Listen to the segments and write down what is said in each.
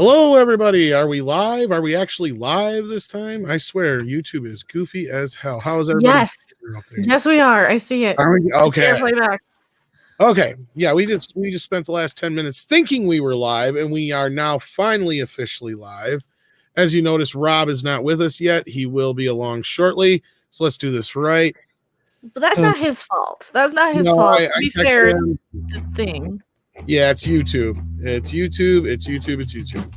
Hello, everybody. Are we live? Are we actually live this time? I swear, YouTube is goofy as hell. How is everybody? Yes. Yes, we are. I see it. Are we? Okay. Playback. Okay. Yeah, we just spent the last 10 minutes thinking we were live, and we are now finally officially live. As you notice, Rob is not with us yet. He will be along shortly. So let's do this right. But that's not his fault. That's not his fault. To be fair, it's the thing. Yeah, it's YouTube. It's YouTube.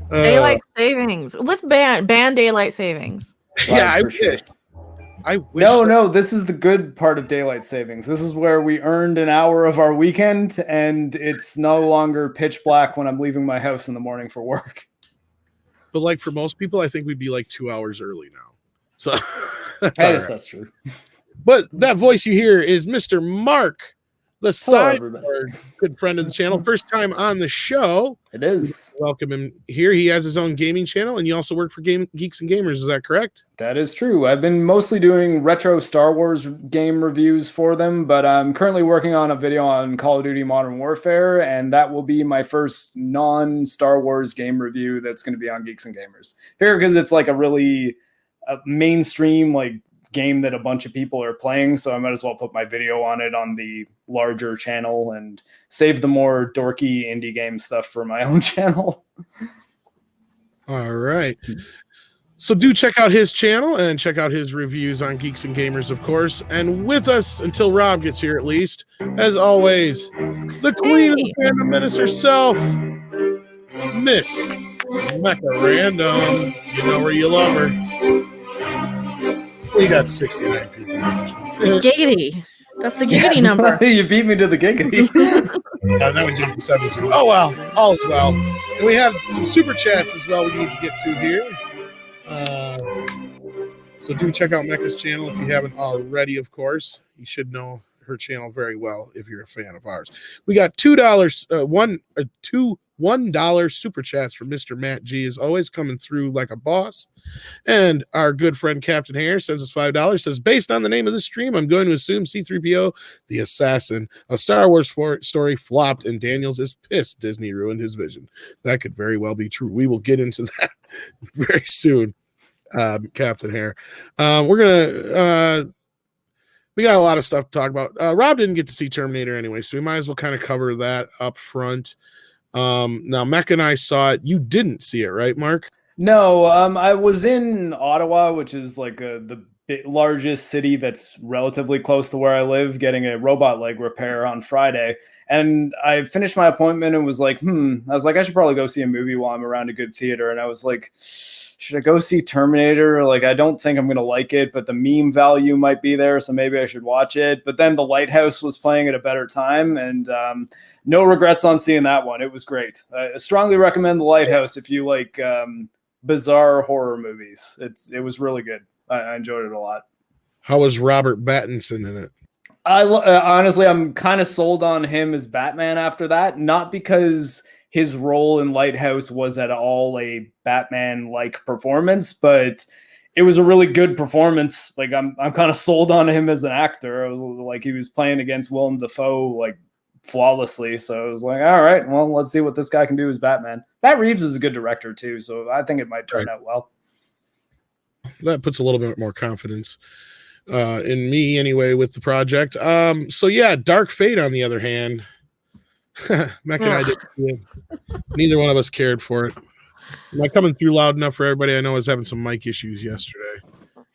Daylight savings. Let's ban daylight savings. Yeah, I wish. Sure. I wish. No, this is the good part of daylight savings. This is where we earned an hour of our weekend, and it's no longer pitch black when I'm leaving my house in the morning for work. But like for most people, I think we'd be like 2 hours early now. So that's true. But that voice you hear is Mr. Mark, the cyborg, good friend of the channel. First time on the show. It is. Welcome him here. He has his own gaming channel, and you also work for Geeks and Gamers. Is that correct? That is true. I've been mostly doing retro Star Wars game reviews for them, but I'm currently working on a video on Call of Duty Modern Warfare, and that will be my first non-Star Wars game review that's going to be on Geeks and Gamers. Here, because it's like a really mainstream game that a bunch of people are playing, so I might as well put my video on it on the larger channel and save the more dorky indie game stuff for my own channel. All right. So do check out his channel and check out his reviews on Geeks and Gamers, of course. And with us, until Rob gets here at least, as always, the queen of the fandom menace herself, Miss Mecha Random. You know where you love her. We got 69 people. Giggity. That's the giggity number. You beat me to the giggity. Now we jumped to 72. Oh, well. All is well. And we have some super chats as well we need to get to here. So do check out Mecha's channel if you haven't already, of course. You should know her channel very well if you're a fan of ours. We got $2, $1 super chats from Mr. Matt G is always coming through like a boss. And our good friend Captain Hare sends us $5, says, based on the name of the stream, I'm going to assume C-3PO, the assassin, a Star Wars story flopped and Daniels is pissed Disney ruined his vision. That could very well be true. We will get into that very soon, Captain Hare. We got a lot of stuff to talk about. Rob didn't get to see Terminator anyway, so we might as well kind of cover that up front. Now Mecca and I saw it. You didn't see it, right, Mark? No, I was in Ottawa, which is like the largest city that's relatively close to where I live, getting a robot leg repair on Friday. And I finished my appointment and was like, I was like, I should probably go see a movie while I'm around a good theater. And I was like, should I go see Terminator? Like, I don't think I'm going to like it, but the meme value might be there, so maybe I should watch it. But then The Lighthouse was playing at a better time, and no regrets on seeing that one. It was great. I strongly recommend The Lighthouse if you like bizarre horror movies. It was really good. I enjoyed it a lot. How was Robert Pattinson in it? Honestly, I'm kind of sold on him as Batman after that, not because his role in Lighthouse was at all a Batman-like performance, but it was a really good performance. Like I'm kind of sold on him as an actor. I was like, he was playing against Willem Dafoe like flawlessly. So I was like, all right, well, let's see what this guy can do as Batman. Matt Reeves is a good director too, so I think it might turn out well. That puts a little bit more confidence in me anyway with the project. So yeah, Dark Fate on the other hand. Mac and I didn't see it. Neither one of us cared for it. Am I coming through loud enough for everybody? I know I was having some mic issues yesterday.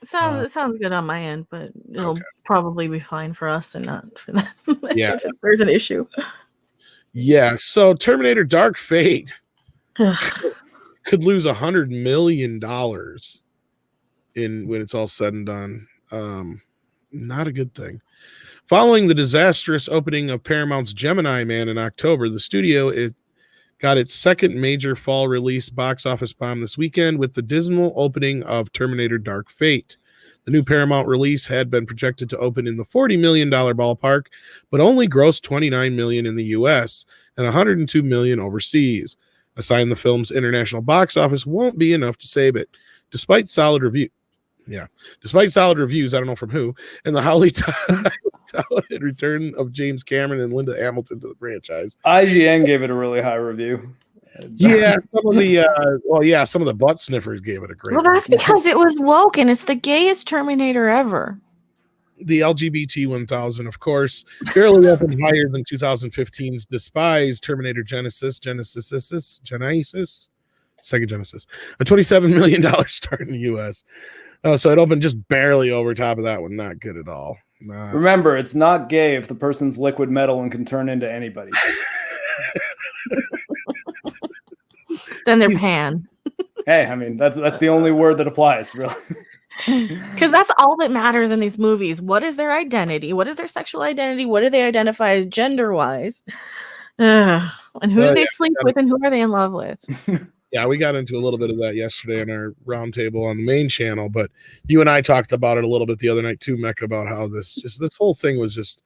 It sounds good on my end, but it'll probably be fine for us and not for them. Yeah. If there's an issue. Yeah. So Terminator Dark Fate could lose $100 million when it's all said and done. Not a good thing. Following the disastrous opening of Paramount's Gemini Man in October, the studio got its second major fall release box office bomb this weekend with the dismal opening of Terminator Dark Fate. The new Paramount release had been projected to open in the $40 million ballpark, but only grossed $29 million in the U.S. and $102 million overseas. A sign the film's international box office won't be enough to save it, despite solid reviews. I don't know from who, and the highly talented return of James Cameron and Linda Hamilton to the franchise. IGN gave it a really high review. Yeah, some of the some of the butt sniffers gave it a great. Well, that's because it was woke and it's the gayest Terminator ever. The LGBT 1000, of course, barely opened higher than 2015's despised Terminator Genesis, Sega Genesis, a $27 million start in the U.S. So it opened just barely over top of that one. Not good at all. Remember, it's not gay if the person's liquid metal and can turn into anybody. Then they're pan. Hey, I mean, that's the only word that applies, really. Because that's all that matters in these movies. What is their identity? What is their sexual identity? What do they identify as gender-wise? And who do they sleep with and who are they in love with? Yeah, we got into a little bit of that yesterday in our roundtable on the main channel, but you and I talked about it a little bit the other night too, Mech, about how this whole thing was just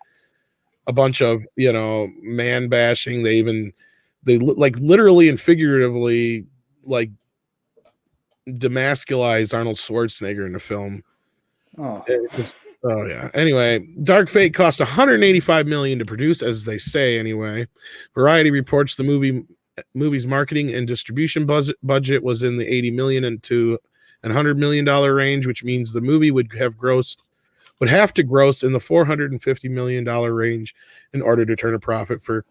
a bunch of, man bashing. They like literally and figuratively like demasculized Arnold Schwarzenegger in the film. Oh yeah. Anyway, Dark Fate cost $185 million to produce, as they say. Anyway, Variety reports the movie's marketing and distribution budget was in the $80 million to $100 million range, which means the movie would have to gross in the $450 million range in order to turn a profit. For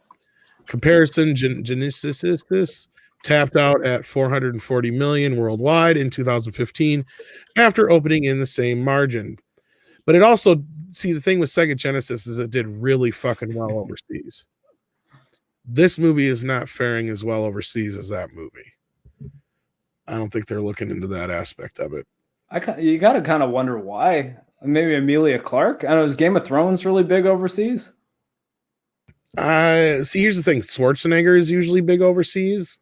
comparison, Genesis tapped out at $440 million worldwide in 2015 after opening in the same margin. But it also, the thing with Sega Genesis is it did really fucking well overseas. This movie is not faring as well overseas as that movie. I don't think they're looking into that aspect of it. You got to kind of wonder why. Maybe Emilia Clarke? I don't know, is Game of Thrones really big overseas? Here's the thing. Schwarzenegger is usually big overseas.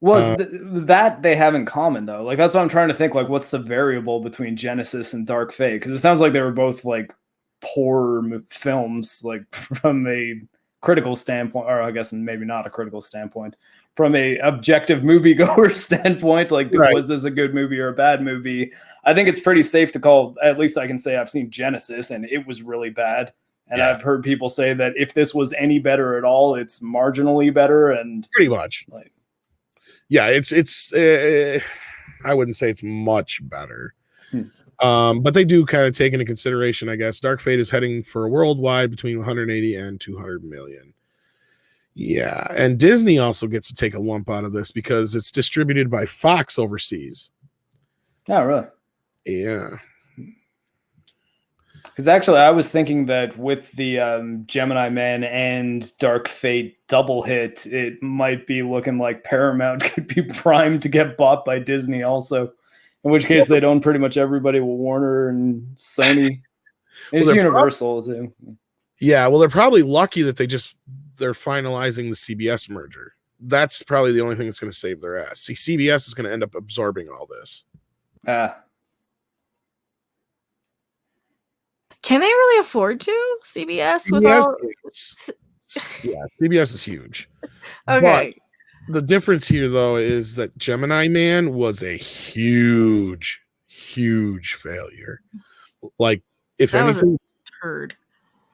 That they have in common, though? Like, that's what I'm trying to think. Like, what's the variable between Genesis and Dark Fate? Because it sounds like they were both, like, poor films, like, from a critical standpoint, or I guess maybe not a critical standpoint, from a objective moviegoer standpoint. Like, right. Was this a good movie or a bad movie? I think it's pretty safe to call, at least I can say I've seen Genesis, and it was really bad. And I've heard people say that if this was any better at all, it's marginally better. And pretty much. Like, yeah, it's I wouldn't say it's much better. But they do kind of take into consideration, I guess, Dark Fate is heading for a worldwide between 180 and 200 million. Yeah, and Disney also gets to take a lump out of this because it's distributed by Fox overseas. Oh, really? Yeah. Because actually, I was thinking that with the Gemini Man and Dark Fate double hit, it might be looking like Paramount could be primed to get bought by Disney also. In which case, they'd own pretty much everybody with Warner and Sony. It's Universal, too. Yeah, well, they're probably lucky that they're finalizing the CBS merger. That's probably the only thing that's going to save their ass. See, CBS is going to end up absorbing all this. Can they really afford to? CBS with all... Yeah, CBS is huge. Okay. But the difference here, though, is that Gemini Man was a huge, huge failure. Like, if that anything... was a turd.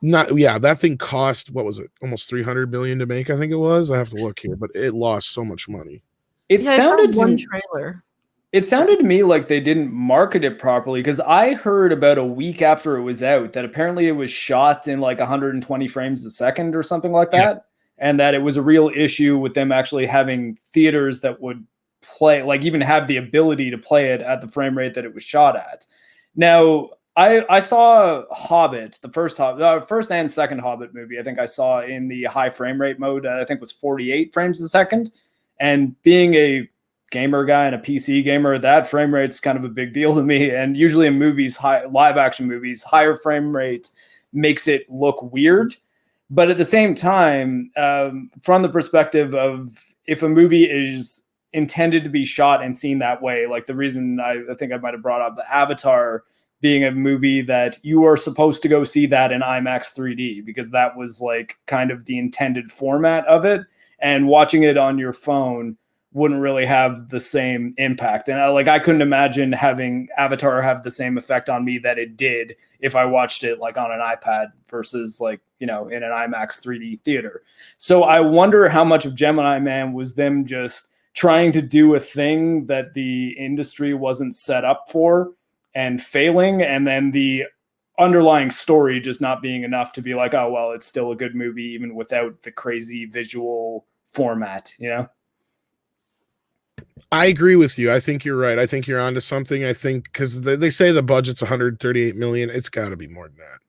That thing cost, what was it? Almost $300 million to make, I think it was. I have to look here, but it lost so much money. It sounded one trailer. It sounded to me like they didn't market it properly, because I heard about a week after it was out that apparently it was shot in like 120 frames a second or something like that. And that it was a real issue with them actually having theaters that would play, like even have the ability to play it at the frame rate that it was shot at. Now, I saw Hobbit, the first and second Hobbit movie. I think I saw in the high frame rate mode. I think was 48 frames a second. And being a gamer guy and a PC gamer, that frame rate's kind of a big deal to me. And usually in movies, live action movies, higher frame rate makes it look weird. But at the same time, from the perspective of if a movie is intended to be shot and seen that way, like the reason I think I might have brought up the Avatar being a movie that you are supposed to go see that in IMAX 3D, because that was like kind of the intended format of it. And watching it on your phone wouldn't really have the same impact. And I couldn't imagine having Avatar have the same effect on me that it did if I watched it like on an iPad versus like, you know, in an IMAX 3D theater. So I wonder how much of Gemini Man was them just trying to do a thing that the industry wasn't set up for and failing, and then the underlying story just not being enough to be like, oh, well, it's still a good movie even without the crazy visual format, you know? I agree with you. I think you're right. I think you're onto something. I think because they say the budget's 138 million, it's got to be more than that.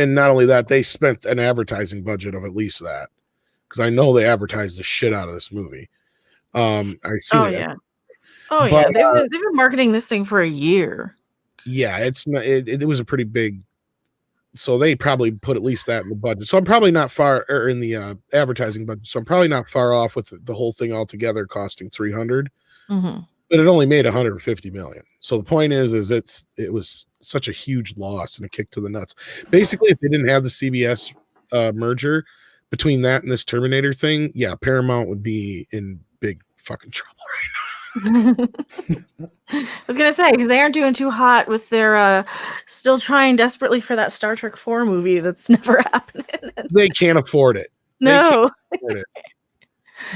And not only that, they spent an advertising budget of at least that, because I know they advertised the shit out of this movie. I've seen it. Yeah. Oh but, yeah, they've been marketing this thing for a year. Yeah, it was a pretty big. So they probably put at least that in the budget. So I'm probably not far, or in the advertising budget. So I'm probably not far off with the whole thing altogether costing 300. Mm-hmm. But it only made 150 million. So the point is it was such a huge loss and a kick to the nuts. Basically, if they didn't have the CBS merger between that and this Terminator thing, yeah, Paramount would be in big fucking trouble right now. I was gonna say, because they aren't doing too hot with their still trying desperately for that Star Trek 4 movie that's never happening. They can't afford it. No.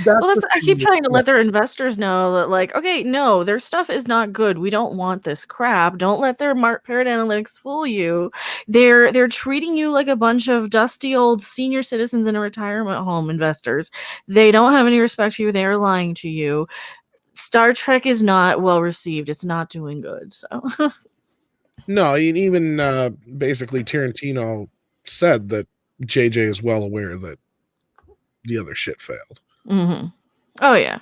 Well, I keep trying to let their investors know that, like, okay, no, their stuff is not good. We don't want this crap. Don't let their Parrot Analytics fool you. They're treating you like a bunch of dusty old senior citizens in a retirement home investors. They don't have any respect for you. They're lying to you. Star Trek is not well received. It's not doing good. So no, even basically Tarantino said that JJ is well aware that the other shit failed. Mm-hmm. Oh yeah.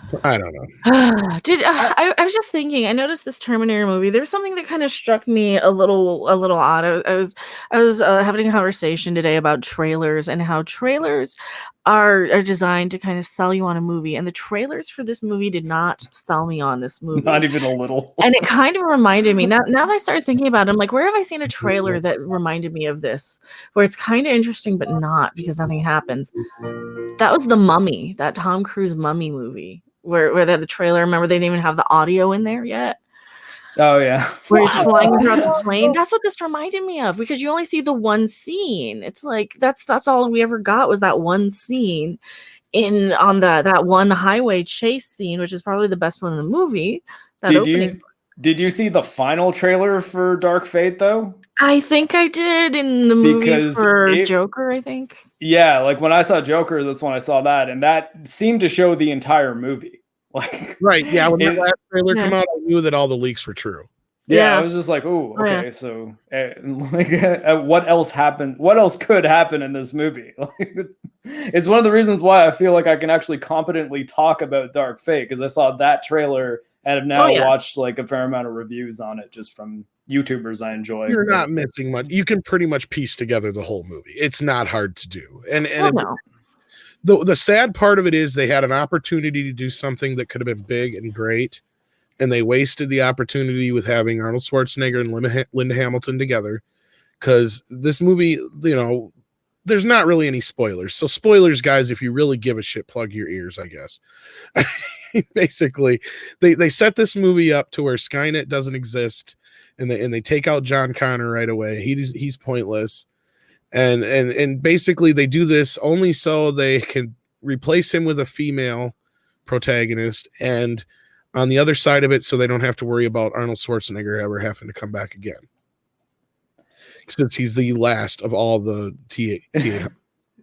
So, I don't know. I was just thinking, I noticed this Terminator movie. There's something that kind of struck me a little odd. I was having a conversation today about trailers and how trailers are designed to kind of sell you on a movie, and the trailers for this movie did not sell me on this movie. Not even a little. And it kind of reminded me, now that I started thinking about it, I'm like, where have I seen a trailer that reminded me of this? Where it's kind of interesting, but not, because nothing happens. That was The Mummy, that Tom Cruise Mummy movie. Where they had the trailer. Remember, they didn't even have the audio in there yet. Oh yeah, where it's flying throughout the plane. That's what this reminded me of, because you only see the one scene. It's like that's all we ever got was that one scene on that one highway chase scene, which is probably the best one in the movie. Did you see the final trailer for Dark Fate though? I think I did in the movie for Joker, I think. Yeah, like when I saw Joker, that's when I saw that, and that seemed to show the entire movie. Like, right, yeah. When the last trailer came out, I knew that all the leaks were true. Yeah, I was just like, "Oh, okay." Yeah. So, what else happened? What else could happen in this movie? It's one of the reasons why I feel like I can actually competently talk about Dark Fate, because I saw that trailer and have now watched like a fair amount of reviews on it just from YouTubers I enjoy. You're not missing much. You can pretty much piece together the whole movie. It's not hard to do. And the sad part of it is they had an opportunity to do something that could have been big and great, and they wasted the opportunity with having Arnold Schwarzenegger and Linda Hamilton together, because this movie, you know, there's not really any spoilers. So spoilers, guys, if you really give a shit, plug your ears, I guess. Basically, they set this movie up to where Skynet doesn't exist, and they take out John Connor right away. He's pointless, and basically they do this only so they can replace him with a female protagonist, and on the other side of it, so they don't have to worry about Arnold Schwarzenegger ever having to come back again, since he's the last of all the T8.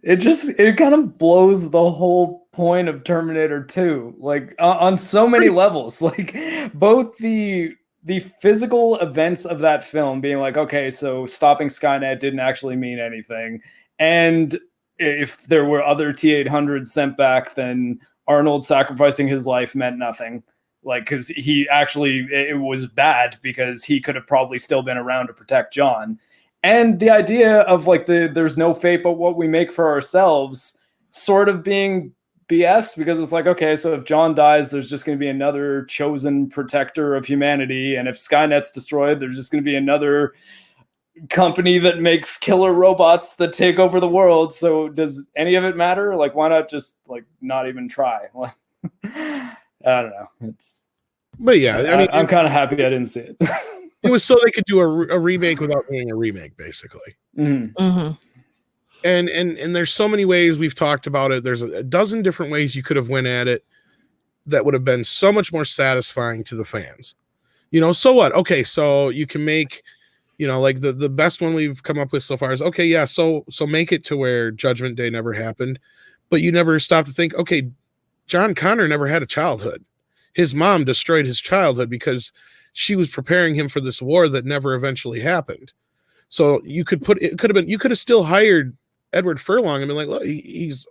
It kind of blows the whole point of Terminator 2, like on so many levels. Like both the physical events of that film being like, okay, so stopping Skynet didn't actually mean anything, and if there were other T-800s sent back, then Arnold sacrificing his life meant nothing. Like, because it was bad, because he could have probably still been around to protect John. And the idea of like there's no fate but what we make for ourselves sort of being BS, because it's like, okay, so if John dies, there's just going to be another chosen protector of humanity. And if Skynet's destroyed, there's just going to be another company that makes killer robots that take over the world. So does any of it matter? Like, why not just like not even try? Like, I don't know. But yeah, I mean, I'm kind of happy I didn't see it. it was so they could do a remake without being a remake, basically. Mm-hmm. And there's so many ways we've talked about it. There's a dozen different ways you could have went at it that would have been so much more satisfying to the fans. You know, so what? Okay, so you can make, you know, like the best one we've come up with so far is, okay, yeah, so make it to where Judgment Day never happened, but you never stop to think, okay, John Connor never had a childhood. His mom destroyed his childhood because she was preparing him for this war that never eventually happened. So you could you could have still hired Edward Furlong and been like, look, he's,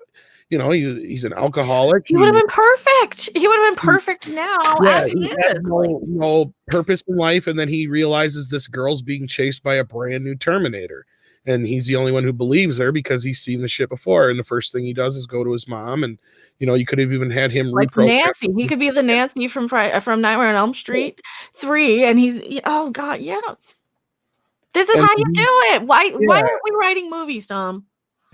you know, he's an alcoholic. He would have been perfect. He would have been perfect now. Yeah, as he had no purpose in life, and then he realizes this girl's being chased by a brand new Terminator, and he's the only one who believes her because he's seen the shit before. And the first thing he does is go to his mom, and you know, you could have even had him like reprogram. Nancy. He could be the Nancy from Nightmare on Elm Street 3, and he's oh god, yeah. This is how you do it. Why aren't we writing movies, Tom?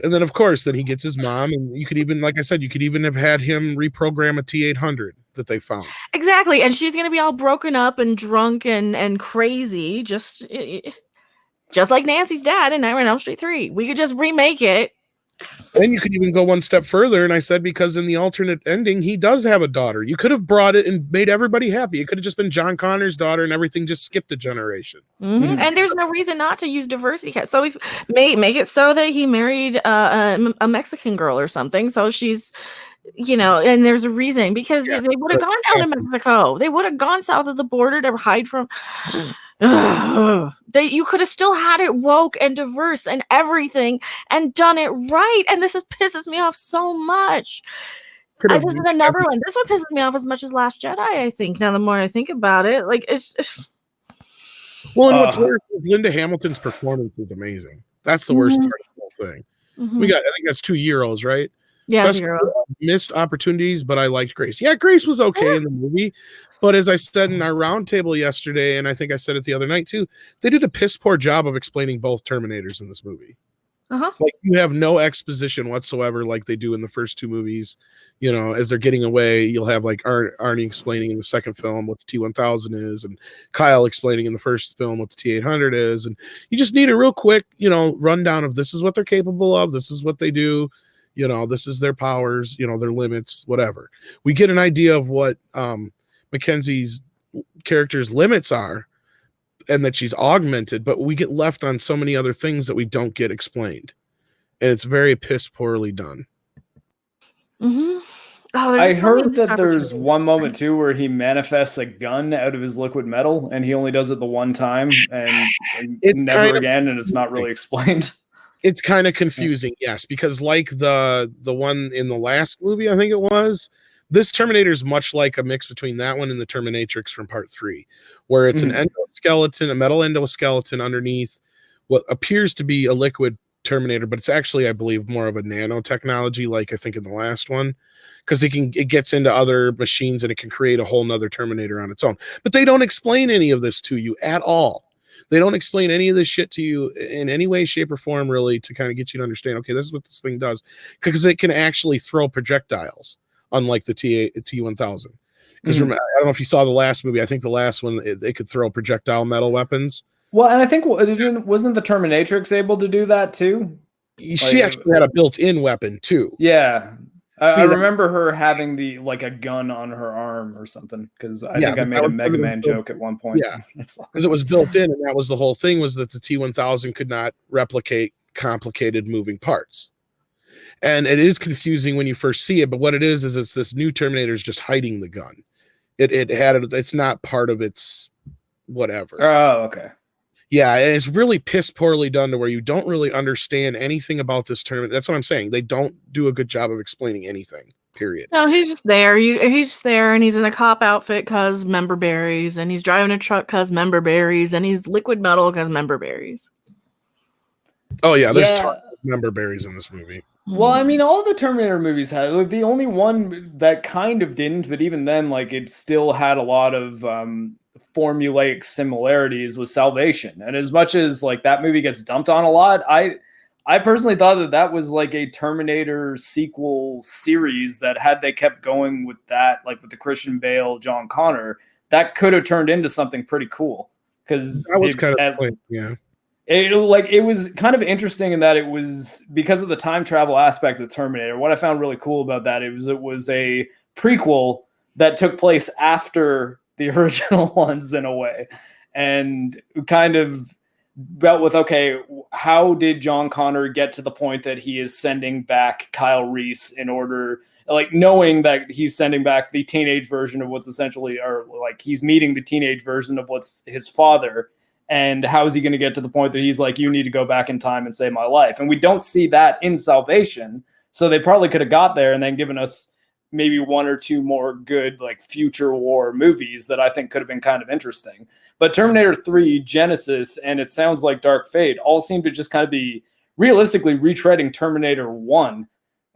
And then, of course, then he gets his mom, and you could even, like I said, you could even have had him reprogram a T-800 that they found. Exactly, and she's gonna be all broken up and drunk and crazy, just like Nancy's dad in Nightmare on Elm Street 3. We could just remake it. And you could even go one step further, and I said, because in the alternate ending, he does have a daughter. You could have brought it and made everybody happy. It could have just been John Connor's daughter, and everything just skipped a generation. Mm-hmm. And there's no reason not to use diversity. So we make it so that he married a Mexican girl or something. So she's, you know, and there's a reason, because they would have gone down to Mexico. They would have gone south of the border to hide from. You could have still had it woke and diverse and everything and done it right. And this pisses me off so much. This is another one. This one pisses me off as much as Last Jedi, I think. Now, the more I think about it, like it's well, and what's worse is Linda Hamilton's performance is amazing. That's the worst part of the whole thing. I think that's 2 Euros, right? Yeah, missed opportunities, but I liked Grace. Yeah, Grace was okay in the movie, but as I said in our roundtable yesterday, and I think I said it the other night too, they did a piss poor job of explaining both Terminators in this movie. Like, you have no exposition whatsoever, like they do in the first 2 movies. You know, as they're getting away, you'll have like Arnie explaining in the second film what the T-1000 is, and Kyle explaining in the first film what the T-800 is, and you just need a real quick, you know, rundown of this is what they're capable of, this is what they do. You know, this is their powers, you know, their limits, whatever. We get an idea of what Mackenzie's character's limits are, and that she's augmented, but we get left on so many other things that we don't get explained. And it's very piss poorly done. I heard that there's one moment too where he manifests a gun out of his liquid metal, and he only does it the one time and never again, and it's not really explained. It's kind of confusing, yes, because like the one in the last movie, I think it was, this Terminator is much like a mix between that one and the Terminatrix from Part 3, where it's an endoskeleton, a metal endoskeleton underneath what appears to be a liquid Terminator, but it's actually, I believe, more of a nanotechnology, like I think in the last one, because it gets into other machines and it can create a whole nother Terminator on its own. But they don't explain any of this to you at all. They don't explain any of this shit to you in any way, shape, or form, really, to kind of get you to understand, okay, this is what this thing does. Because it can actually throw projectiles, unlike the T-1000. Because I don't know if you saw the last movie. I think the last one, they could throw projectile metal weapons. Well, and I think, wasn't the Terminatrix able to do that too? She actually had a built-in weapon too. Yeah. I remember her having a gun on her arm or something, because I think I made a Mega Man joke at one point. Yeah, because it was built in, and that was the whole thing, was that the T-1000 could not replicate complicated moving parts. And it is confusing when you first see it, but what it is it's this new Terminator is just hiding the gun. It's not part of its whatever. Oh, okay. Yeah, and it's really piss poorly done to where you don't really understand anything about this tournament. That's what I'm saying. They don't do a good job of explaining anything, period. No, he's just there. He's just there, and he's in a cop outfit because member berries, and he's driving a truck because member berries, and he's liquid metal because member berries. Oh, yeah, there's tons of member berries in this movie. Well, I mean, all the Terminator movies had, the only one that kind of didn't, but even then, it still had a lot of formulaic similarities with Salvation. And as much as like that movie gets dumped on a lot, I personally thought that was like a Terminator sequel series that had they kept going with that, like with the Christian Bale, John Connor, that could have turned into something pretty cool. Because that was kind of like, yeah. It was kind of interesting in that it was because of the time travel aspect of Terminator. What I found really cool about that it was a prequel that took place after the original ones in a way, and kind of dealt with, okay, how did John Connor get to the point that he is sending back Kyle Reese in order, like knowing that he's sending back the teenage version of what's essentially, or like he's meeting the teenage version of what's his father. And how is he going to get to the point that he's like, you need to go back in time and save my life? And we don't see that in Salvation. So they probably could have got there and then given us maybe one or two more good like future war movies that I think could have been kind of interesting. But Terminator 3, Genesis, and it sounds like Dark Fate all seem to just kind of be realistically retreading Terminator 1.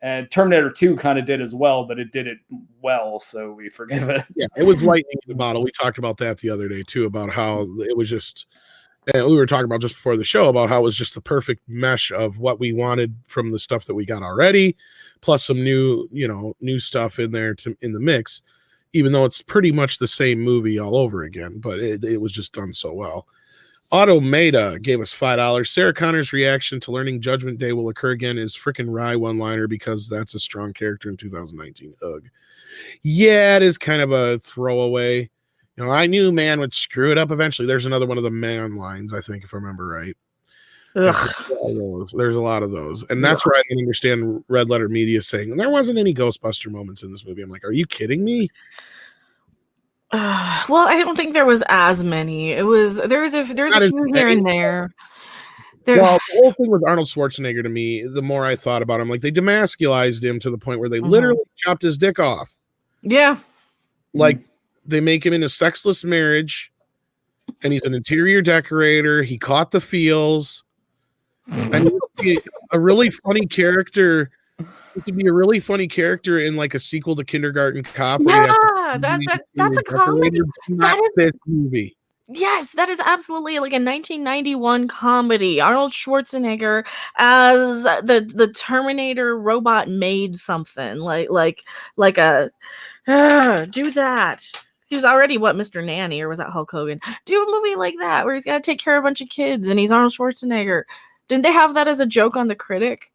And Terminator 2 kind of did as well, but it did it well, so we forgive it. Yeah, it was lightning in the bottle. We talked about that the other day too, about how it was just, and we were talking about just before the show about how it was just the perfect mesh of what we wanted from the stuff that we got already, plus some new stuff in there in the mix, even though it's pretty much the same movie all over again, but it was just done so well. Automata gave us $5. Sarah Connor's reaction to learning Judgment Day will occur again is freaking Rye one-liner because that's a strong character in 2019. Ugh. Yeah, it is kind of a throwaway. I knew man would screw it up eventually. There's another one of the man lines, I think, if I remember right. There's a lot of those. And that's where I didn't understand Red Letter Media saying there wasn't any Ghostbuster moments in this movie. I'm like, are you kidding me? Well, I don't think there was as many. There's a few here and there. Well, the whole thing with Arnold Schwarzenegger to me, the more I thought about him, like they demasculized him to the point where they literally chopped his dick off. Yeah. Like they make him in a sexless marriage and he's an interior decorator. He caught the feels. And a really funny character. It could be a really funny character in like a sequel to Kindergarten Cop. Yeah, that's a comedy. That is this movie. Yes, that is absolutely like a 1991 comedy. Arnold Schwarzenegger as the Terminator robot made something like a do that. He was already Mr. Nanny, or was that Hulk Hogan? Do a movie like that where he's got to take care of a bunch of kids and he's Arnold Schwarzenegger. Didn't they have that as a joke on The Critic?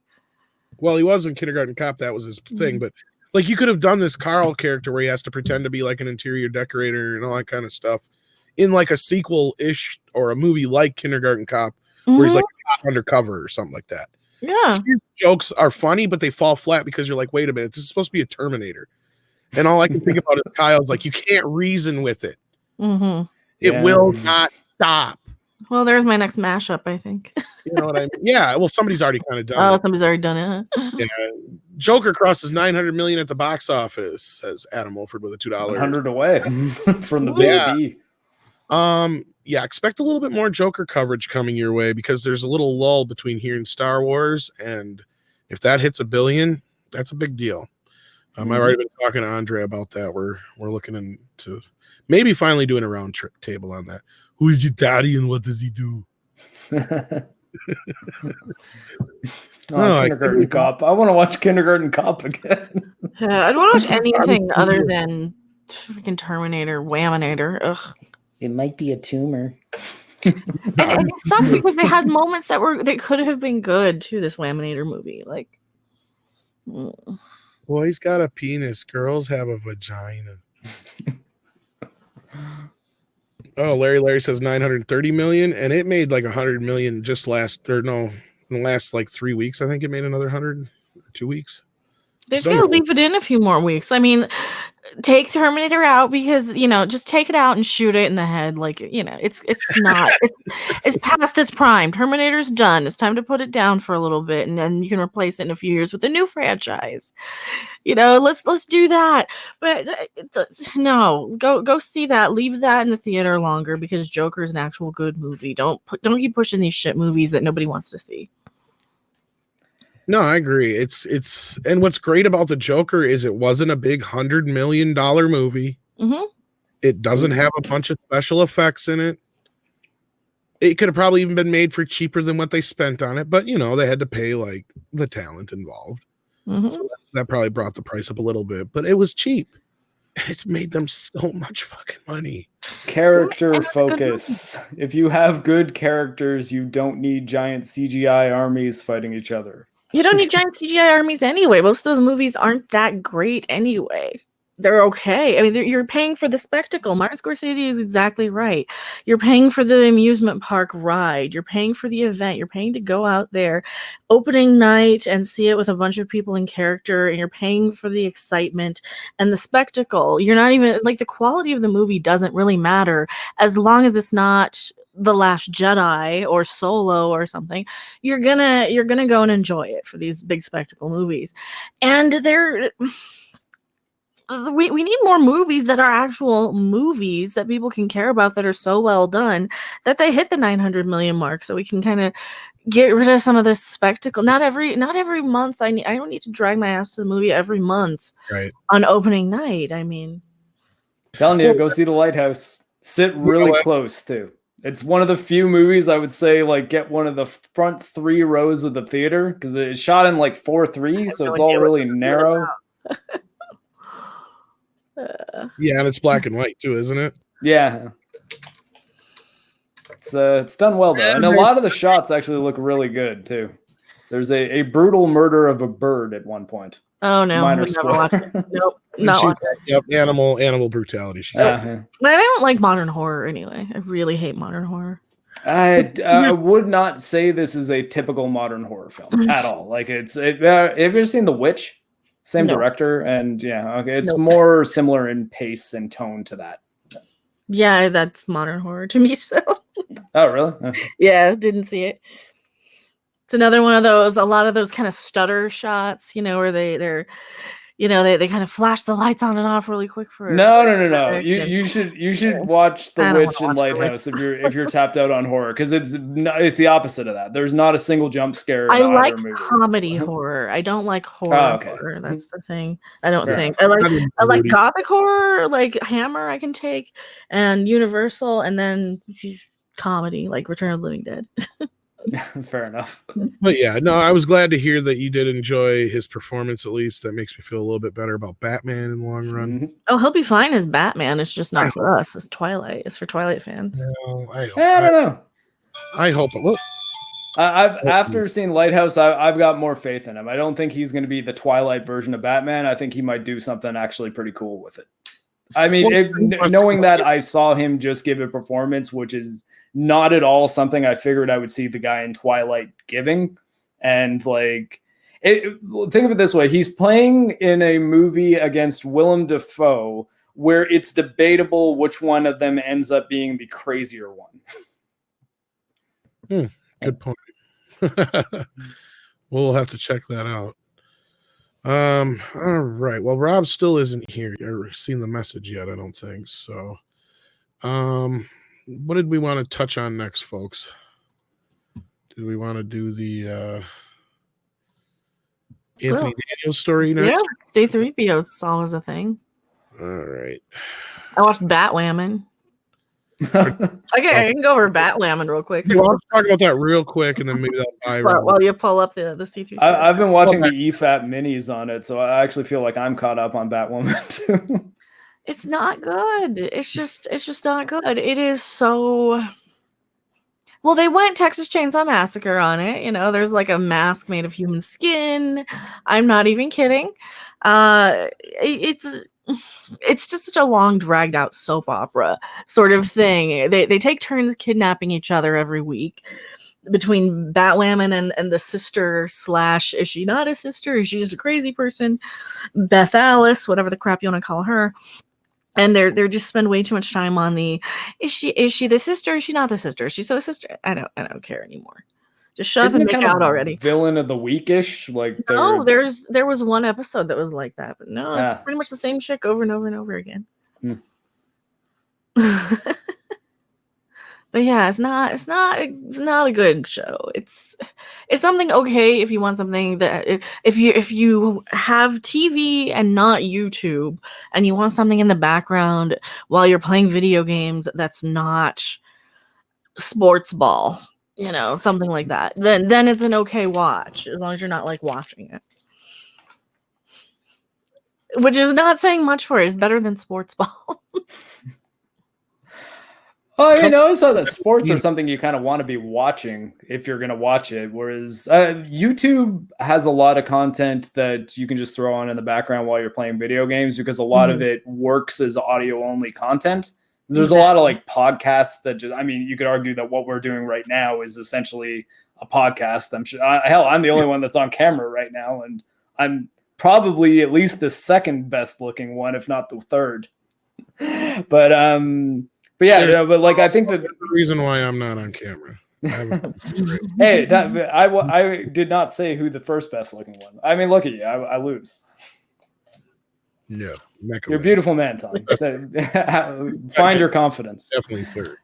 Well, he was in Kindergarten Cop. That was his thing. But like you could have done this Carl character where he has to pretend to be like an interior decorator and all that kind of stuff in like a sequel-ish or a movie like Kindergarten Cop where he's like undercover or something like that. Yeah. His jokes are funny, but they fall flat because you're like, wait a minute, this is supposed to be a Terminator. And all I can think about is Kyle's like, you can't reason with it. It will not stop. Well, there's my next mashup, I think. You know what I mean? Yeah. Well, somebody's already kind of done it. Oh, somebody's already done it. Huh? Yeah. Joker crosses 900 million at the box office, says Adam Wolford with a $2. 100 away from the baby. Yeah. Expect a little bit more Joker coverage coming your way because there's a little lull between here and Star Wars, and if that hits $1 billion, that's a big deal. I've already been talking to Andre about that. We're looking into maybe finally doing a round trip table on that. Who is your daddy and what does he do? Kindergarten Cop. I want to watch Kindergarten Cop again. Yeah, I don't want to watch anything other than freaking Terminator, Whaminator. Ugh. It might be a tumor. and it sucks because they had moments that could have been good too. This Whaminator movie, like, boys got a penis, girls have a vagina. Oh, Larry says 930 million, and it made like 100 million in the last like 3 weeks. I think it made another 100 2 weeks. They're gonna leave it in a few more weeks. I mean, take Terminator out because just take it out and shoot it in the head. Like it's not it's past its prime. Terminator's done. It's time to put it down for a little bit, and then you can replace it in a few years with a new franchise. Let's do that. But no, go see that. Leave that in the theater longer because Joker's an actual good movie. Don't keep pushing these shit movies that nobody wants to see. No, I agree. It's and what's great about the Joker is it wasn't a big $100 million movie. It doesn't have a bunch of special effects in it. It could have probably even been made for cheaper than what they spent on it, but they had to pay like the talent involved. Mm-hmm. So that probably brought the price up a little bit, but it was cheap. It's made them so much fucking money. Character focus. If you have good characters, you don't need giant CGI armies fighting each other. You don't need giant CGI armies anyway. Most of those movies aren't that great anyway. They're okay. I mean, you're paying for the spectacle. Martin Scorsese is exactly right. You're paying for the amusement park ride. You're paying for the event. You're paying to go out there opening night and see it with a bunch of people in character, and you're paying for the excitement and the spectacle. You're not even like, the quality of the movie doesn't really matter as long as it's not The Last Jedi or Solo or something. You're gonna go and enjoy it for these big spectacle movies. And we need more movies that are actual movies that people can care about, that are so well done that they hit the 900 million mark, so we can kind of get rid of some of this spectacle. Not every month. I don't need to drag my ass to the movie every month on opening night. I mean, telling you, go see The Lighthouse. Sit really close too. It's one of the few movies I would say, like, get one of the front 3 rows of the theater, because it's shot in like 4:3, so it's all really narrow. Yeah, and it's black and white too, isn't it? Yeah. It's done well though, and a lot of the shots actually look really good too. There's a brutal murder of a bird at one point. Oh no, Minor never watched it. Nope, not watch it. Yep, animal brutality. But I don't like modern horror anyway. I really hate modern horror. I would not say this is a typical modern horror film at all. Like, have you ever seen The Witch? Same director, and it's more similar in pace and tone to that. Yeah, that's modern horror to me. So. Oh, really? Yeah, didn't see it. It's another one of those. A lot of those kind of stutter shots, where they kind of flash the lights on and off really quick for. No. You should watch The Witch and Lighthouse if you're tapped out on horror, because it's the opposite of that. There's not a single jump scare. I like comedy horror. I don't like horror. Horror. That's the thing. I don't think I like gothic horror, like Hammer. I can take, and Universal, and then comedy like Return of the Living Dead. Fair enough. But yeah, no, I was glad to hear that you did enjoy his performance. At least that makes me feel a little bit better about Batman in the long run. Mm-hmm. Oh, he'll be fine as Batman. It's just not for us. It's Twilight. It's for Twilight fans. No, I don't know. I hope. Well, after seeing Lighthouse, I've got more faith in him. I don't think he's going to be the Twilight version of Batman. I think he might do something actually pretty cool with it. I mean, knowing that I saw him just give a performance, which is not at all something I figured I would see the guy in Twilight giving. And think of it this way. He's playing in a movie against Willem Dafoe where it's debatable which one of them ends up being the crazier one. Good point. We'll have to check that out. All right. Well, Rob still isn't here or seen the message yet, I don't think. So, what did we want to touch on next, folks? Did we want to do the Anthony Daniels story next? Yeah, C-3PO is always a thing. All right. I watched Batwoman. Okay, I can go over Batwoman real quick. You want to talk about that real quick, and then maybe that'll buy while you pull up the C-3PO. I've been watching the EFAP minis on it, so I actually feel like I'm caught up on Batwoman too. It's not good. It's just not good. It is so. Well, they went Texas Chainsaw Massacre on it. There's like a mask made of human skin. I'm not even kidding. It's just such a long, dragged out soap opera sort of thing. They take turns kidnapping each other every week between Batwoman and the sister / is she not a sister? Is she just a crazy person? Beth Alice, whatever the crap you want to call her. And they're just spend way too much time on the is she the sister? Is she not the sister? Is she so the sister? I don't care anymore. Just shut up and make out already. Villain of the weekish, no. There was one episode that was like that, but no, it's pretty much the same chick over and over and over again. But yeah, it's not a good show. It's something okay if you want something that if you have TV and not YouTube and you want something in the background while you're playing video games that's not sports ball, something like that. Then it's an okay watch as long as you're not like watching it. Which is not saying much for it. It's better than sports ball. Well, I always thought that sports are something you kind of want to be watching if you're going to watch it. Whereas YouTube has a lot of content that you can just throw on in the background while you're playing video games because a lot of it works as audio only content. There's a lot of like podcasts that you could argue that what we're doing right now is essentially a podcast. I'm sure. Hell, I'm the only one that's on camera right now. And I'm probably at least the second best looking one, if not the third. But yeah, but like I think that the reason why I'm not on camera. Hey, I did not say who the first best looking one. I mean, look at you. I lose. No, you're a beautiful man, Tom. Find your confidence. Definitely third.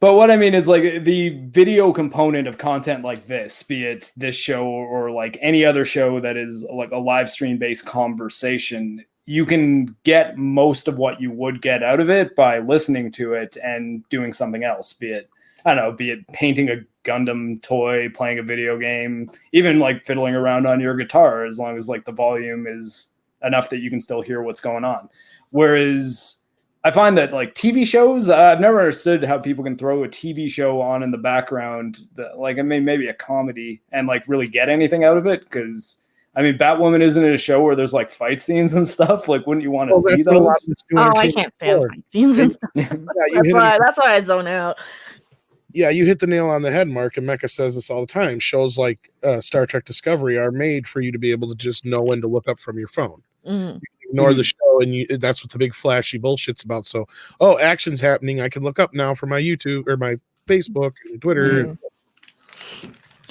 But what I mean is like the video component of content like this, be it this show or like any other show that is like a live stream based conversation, you can get most of what you would get out of it by listening to it and doing something else, be it painting a Gundam toy, playing a video game, even like fiddling around on your guitar, as long as like the volume is enough that you can still hear what's going on. Whereas I find that like TV shows, I've never understood how people can throw a TV show on in the background, like maybe a comedy, and like really get anything out of it. Because Batwoman isn't it a show where there's like fight scenes and stuff? Like, wouldn't you want to see those? Oh, I can't stand fight scenes and stuff. That's why I zone out. Yeah, you hit the nail on the head, Mark, and Mecca says this all the time. Shows like Star Trek Discovery are made for you to be able to just know when to look up from your phone. Mm-hmm. Ignore the show, and that's what the big flashy bullshit's about. So, action's happening. I can look up now for my YouTube or my Facebook and Twitter.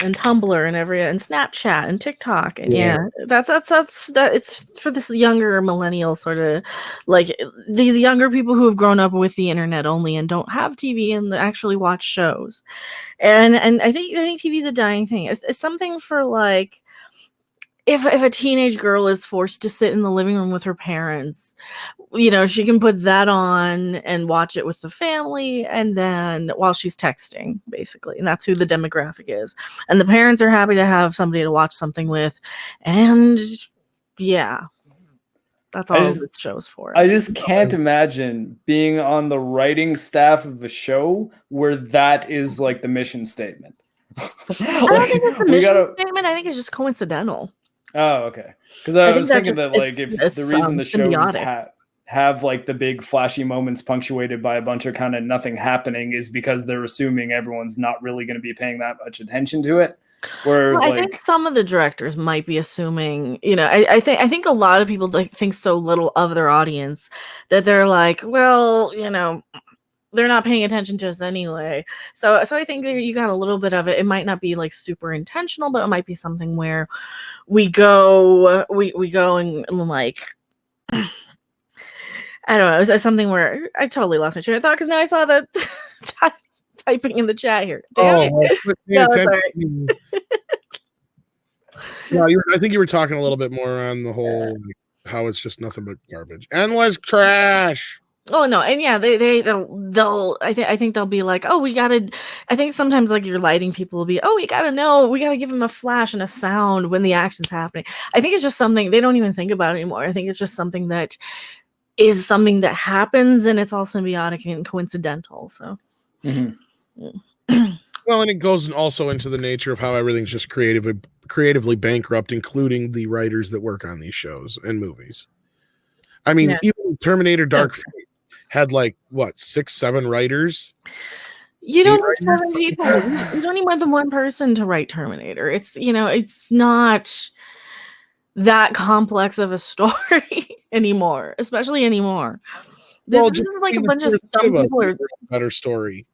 And Tumblr and Snapchat and TikTok. And that's it's for this younger millennial sort of like these younger people who have grown up with the internet only and don't have TV and actually watch shows. And I think TV is a dying thing. It's something for like if a teenage girl is forced to sit in the living room with her parents, she can put that on and watch it with the family, and then while she's texting, basically. And that's who the demographic is. And the parents are happy to have somebody to watch something with. And yeah, that's all this show's for. I just can't imagine being on the writing staff of a show where that is like the mission statement. I don't think it's the mission statement. I think it's just coincidental. Oh, okay. Because I was thinking that like if the reason the shows have like the big flashy moments punctuated by a bunch of kind of nothing happening is because they're assuming everyone's not really going to be paying that much attention to it. I think some of the directors might be assuming, I think a lot of people think so little of their audience that they're like, well, they're not paying attention to us anyway. So I think you got a little bit of it. It might not be like super intentional, but it might be something where we go and like, I don't know. It's something where I totally lost my train of thought because now I saw that typing in the chat here. Damn it. No, I think you were talking a little bit more on the whole how it's just nothing but garbage, endless trash. Oh no, and yeah, they'll. I think they'll be like, oh, we gotta. I think sometimes like your lighting people will be, oh, we gotta give them a flash and a sound when the action's happening. I think it's just something they don't even think about anymore. I think it's just something that is something that happens, and it's all symbiotic and coincidental. So, well, and it goes also into the nature of how everything's just creatively bankrupt, including the writers that work on these shows and movies. I mean, even Terminator Dark Fate had like what 6-7 writers. You don't need 7 people. You don't need more than one person to write Terminator. It's it's not that complex of a story anymore, especially anymore. This is like a bunch of dumb people are better story.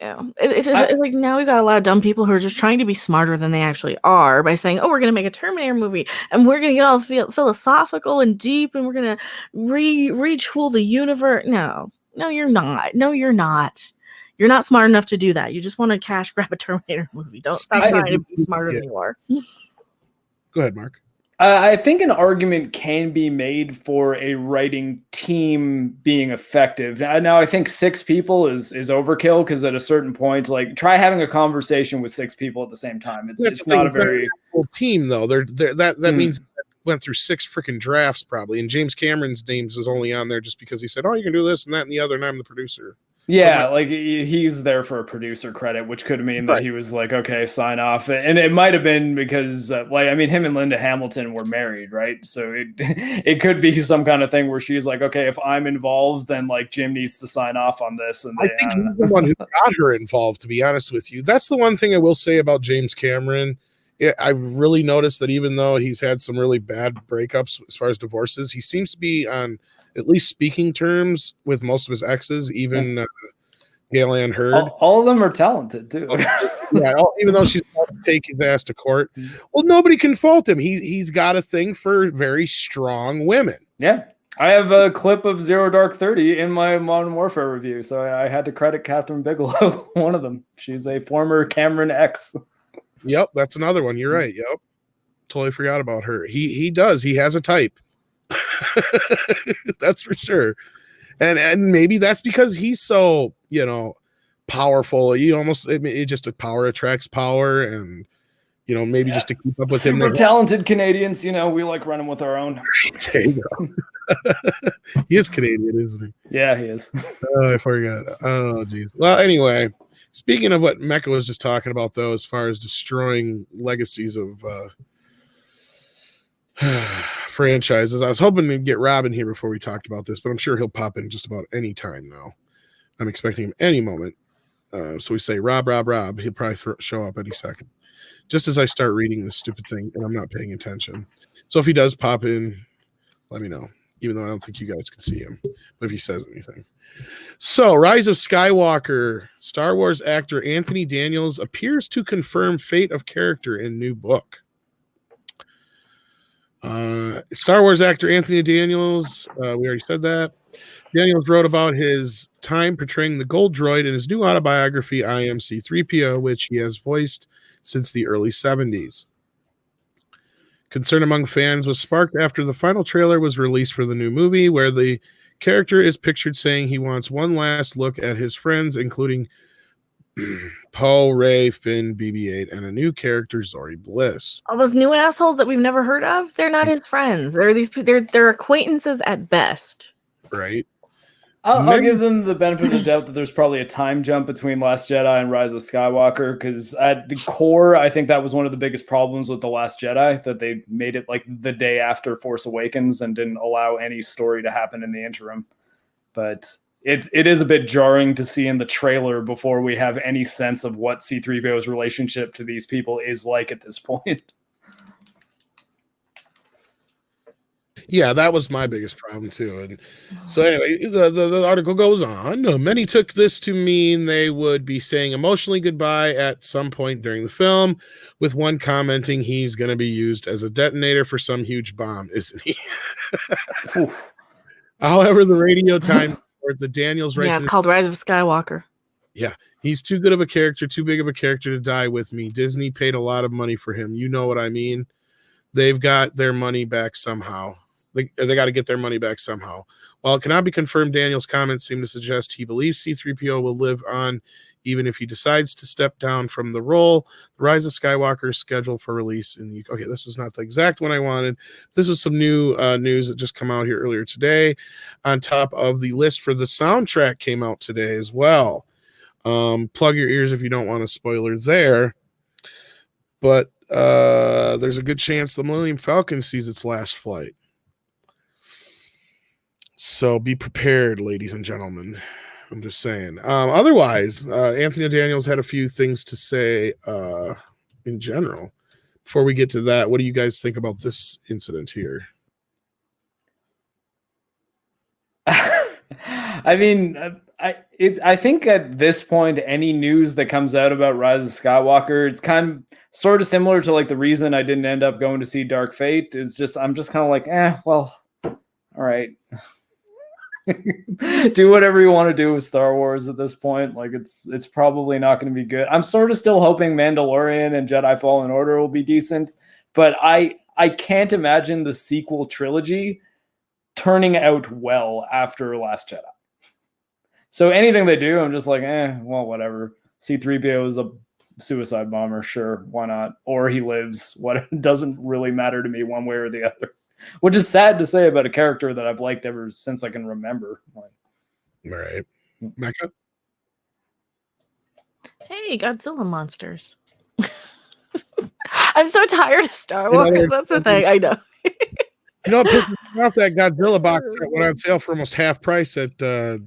Yeah, it's like now we've got a lot of dumb people who are just trying to be smarter than they actually are by saying, "Oh, we're going to make a Terminator movie, and we're going to get all philosophical and deep, and we're going to retool the universe." No, you're not. No, you're not. You're not smart enough to do that. You just want to cash grab a Terminator movie. Don't stop trying to be smarter than you are. Go ahead, Mark. I think an argument can be made for a writing team being effective. Now, I think 6 people is overkill, because at a certain point, like, try having a conversation with 6 people at the same time. It's not a very full team, though. That means went through 6 freaking drafts probably, and James Cameron's names was only on there just because he said, "Oh, you can do this and that and the other," and I'm the producer. Yeah, like he's there for a producer credit, which could mean that he was like, okay, sign off. And it might have been because, like, I mean, him and Linda Hamilton were married, right? So it could be some kind of thing where she's like, okay, if I'm involved, then like Jim needs to sign off on this. And I think he's the one who got her involved, to be honest with you. That's the one thing I will say about James Cameron. I really noticed that even though he's had some really bad breakups as far as divorces, he seems to be on at least speaking terms with most of his exes, even Gail Ann Hurd. All of them are talented too. Even though she's about to take his ass to court. Well, nobody can fault him. He's got a thing for very strong women. Yeah. I have a clip of Zero Dark 30 in my Modern Warfare review, so I had to credit Catherine Bigelow, one of them. She's a former Cameron ex. Yep, that's another one. You're right. Yep. Totally forgot about her. He does. He has a type. That's for sure. And maybe that's because he's so, powerful. It just power attracts power, and maybe just to keep up with him. Super talented Canadians, we like running with our own. There you go. He is Canadian, isn't he? Yeah, he is. Oh, I forgot. Oh, geez. Well, anyway, speaking of what Mecca was just talking about, though, as far as destroying legacies of franchises, I was hoping to get Rob in here before we talked about this, but I'm sure he'll pop in just about any time now. I'm expecting him any moment. So we say, Rob. He'll probably show up any second. Just as I start reading this stupid thing, and I'm not paying attention. So if he does pop in, let me know, even though I don't think you guys can see him, but if he says anything. So, Rise of Skywalker, Star Wars actor Anthony Daniels appears to confirm fate of character in new book. Star Wars actor Anthony Daniels, we already said that. Daniels wrote about his time portraying the Gold Droid in his new autobiography, I Am C-3PO, which he has voiced since the early 70s. Concern among fans was sparked after the final trailer was released for the new movie, where the character is pictured saying he wants one last look at his friends, including Poe, Rey, Finn, BB-8, and a new character, Zori Bliss. All those new assholes that we've never heard of, they're not his friends. They're acquaintances at best. Right. I'll give them the benefit of the doubt that there's probably a time jump between Last Jedi and Rise of Skywalker, because at the core, I think that was one of the biggest problems with The Last Jedi, that they made it like the day after Force Awakens and didn't allow any story to happen in the interim. But it is a bit jarring to see in the trailer before we have any sense of what C-3PO's relationship to these people is like at this point. Yeah, that was my biggest problem too. And so anyway, the article goes on. Many took this to mean they would be saying emotionally goodbye at some point during the film, with one commenting he's going to be used as a detonator for some huge bomb, isn't he? However, the Radio Times report that Daniels writes, it's called Rise of Skywalker. Yeah, he's too good of a character, too big of a character to die with me. Disney paid a lot of money for him. You know what I mean? They've got their money back somehow. They got to get their money back somehow. While it cannot be confirmed, Daniel's comments seem to suggest he believes C-3PO will live on even if he decides to step down from the role. The Rise of Skywalker is scheduled for release in the... Okay, this was not the exact one I wanted. This was some new news that just come out here earlier today. On top of the list for the soundtrack came out today as well. Plug your ears if you don't want a spoiler there. But there's a good chance the Millennium Falcon sees its last flight. So be prepared, ladies and gentlemen. I'm just saying. Otherwise, Anthony Daniels had a few things to say in general. Before we get to that, what do you guys think about this incident here? I mean, I think at this point, any news that comes out about Rise of Skywalker, it's sort of similar to like the reason I didn't end up going to see Dark Fate. Is just I'm just kind of like, well, all right. Do whatever you want to do with Star Wars at this point. Like it's probably not going to be good. I'm sort of still hoping Mandalorian and Jedi Fallen Order will be decent, but I can't imagine the sequel trilogy turning out well after Last Jedi. So anything they do, I'm just like, well, whatever. C-3PO is a suicide bomber, sure, why not? Or he lives. What doesn't really matter to me one way or the other. Which is sad to say about a character that I've liked ever since I can remember. All right. Mecca? Hey, Godzilla monsters. I'm so tired of Star Wars. That's the thing. I know. You know what pisses me off? That Godzilla box set went on sale for almost half price at I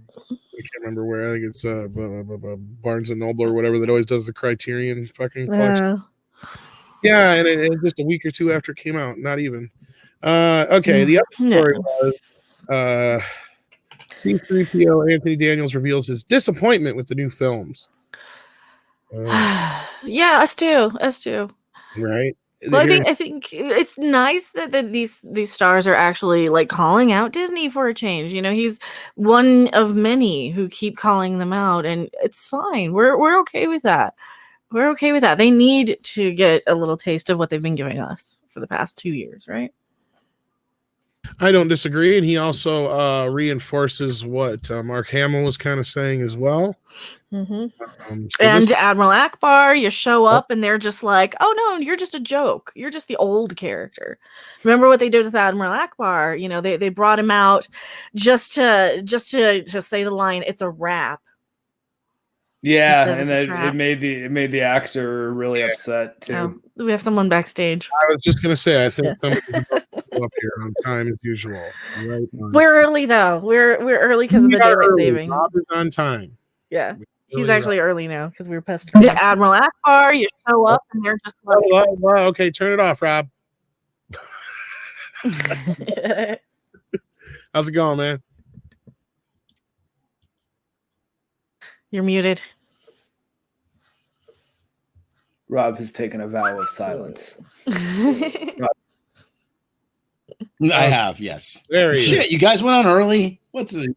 can't remember where. I think it's Barnes and Noble or whatever that always does the Criterion fucking collection. Yeah, and it just a week or two after it came out. Not even. Okay, the other story was C-3PO Anthony Daniels reveals his disappointment with the new films. Yeah, us too. Right. Well, I think it's nice that these stars are actually like calling out Disney for a change. You know, he's one of many who keep calling them out, and it's fine. We're okay with that. We're okay with that. They need to get a little taste of what they've been giving us for the past 2 years, right? I don't disagree, and he also reinforces what Mark Hamill was kind of saying as well. And Admiral Akbar, you show up and they're just like, "Oh no, you're just a joke. You're just the old character." Remember what they did with Admiral Akbar? You know, they brought him out just to say the line, "It's a wrap." Yeah, and it made the actor really upset too. Oh, we have someone backstage. I was just gonna say, I think somebody's up here on time as usual. Right, we're early though. We're early because of the daylight savings. Rob is on time. Yeah. He's actually early now because we were pestering Admiral Akbar. You show up and they're just like, okay, turn it off, Rob. How's it going, man? You're muted. Rob has taken a vow of silence. I have, yes. Shit, you guys went on early? What's it?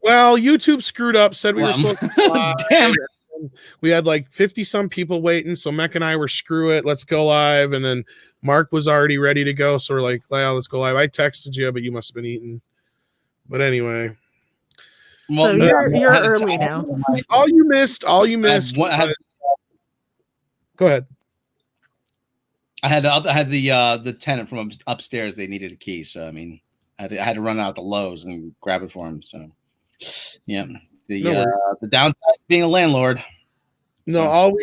Well, YouTube screwed up, said we were supposed to damn it. We had like 50 some people waiting, so Mech and I were screw it, let's go live. And then Mark was already ready to go, so we're like, well, let's go live. I texted you, but you must have been eating. But anyway. Well, so you're early now. All you missed. Go ahead. I had the tenant from upstairs. They needed a key, so I mean, I had to run out to Lowe's and grab it for him. So, yeah, the downside of being a landlord. No, all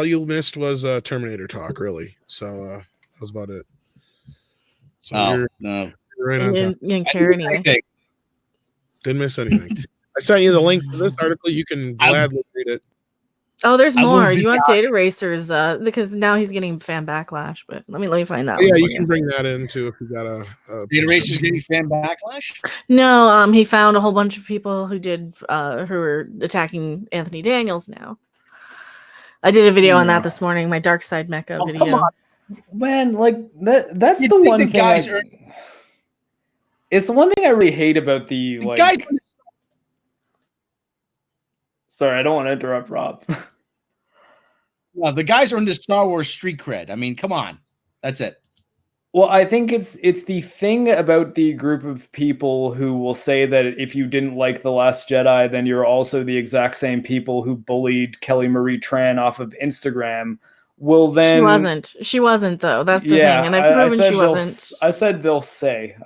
you missed was Terminator talk, really. So that was about it. So no, right on time. Didn't miss anything. I sent you the link to this article. You can gladly read it. Oh, there's more. You want Data Racers because now he's getting fan backlash. But let me find that. Yeah, you can bring that in too if you got a Data Racers getting fan backlash. No, he found a whole bunch of people who were attacking Anthony Daniels. Now, I did a video on that this morning. My Dark Side Mecha video. Come on. Man, like that's the one thing. It's the one thing I really hate about the guys. Sorry, I don't want to interrupt Rob. Well, the guys are in the Star Wars street cred. I mean, come on. That's it. Well, I think it's the thing about the group of people who will say that if you didn't like The Last Jedi, then you're also the exact same people who bullied Kelly Marie Tran off of Instagram. Well, then she wasn't though. That's the thing, and I've proven she wasn't. I said they'll say.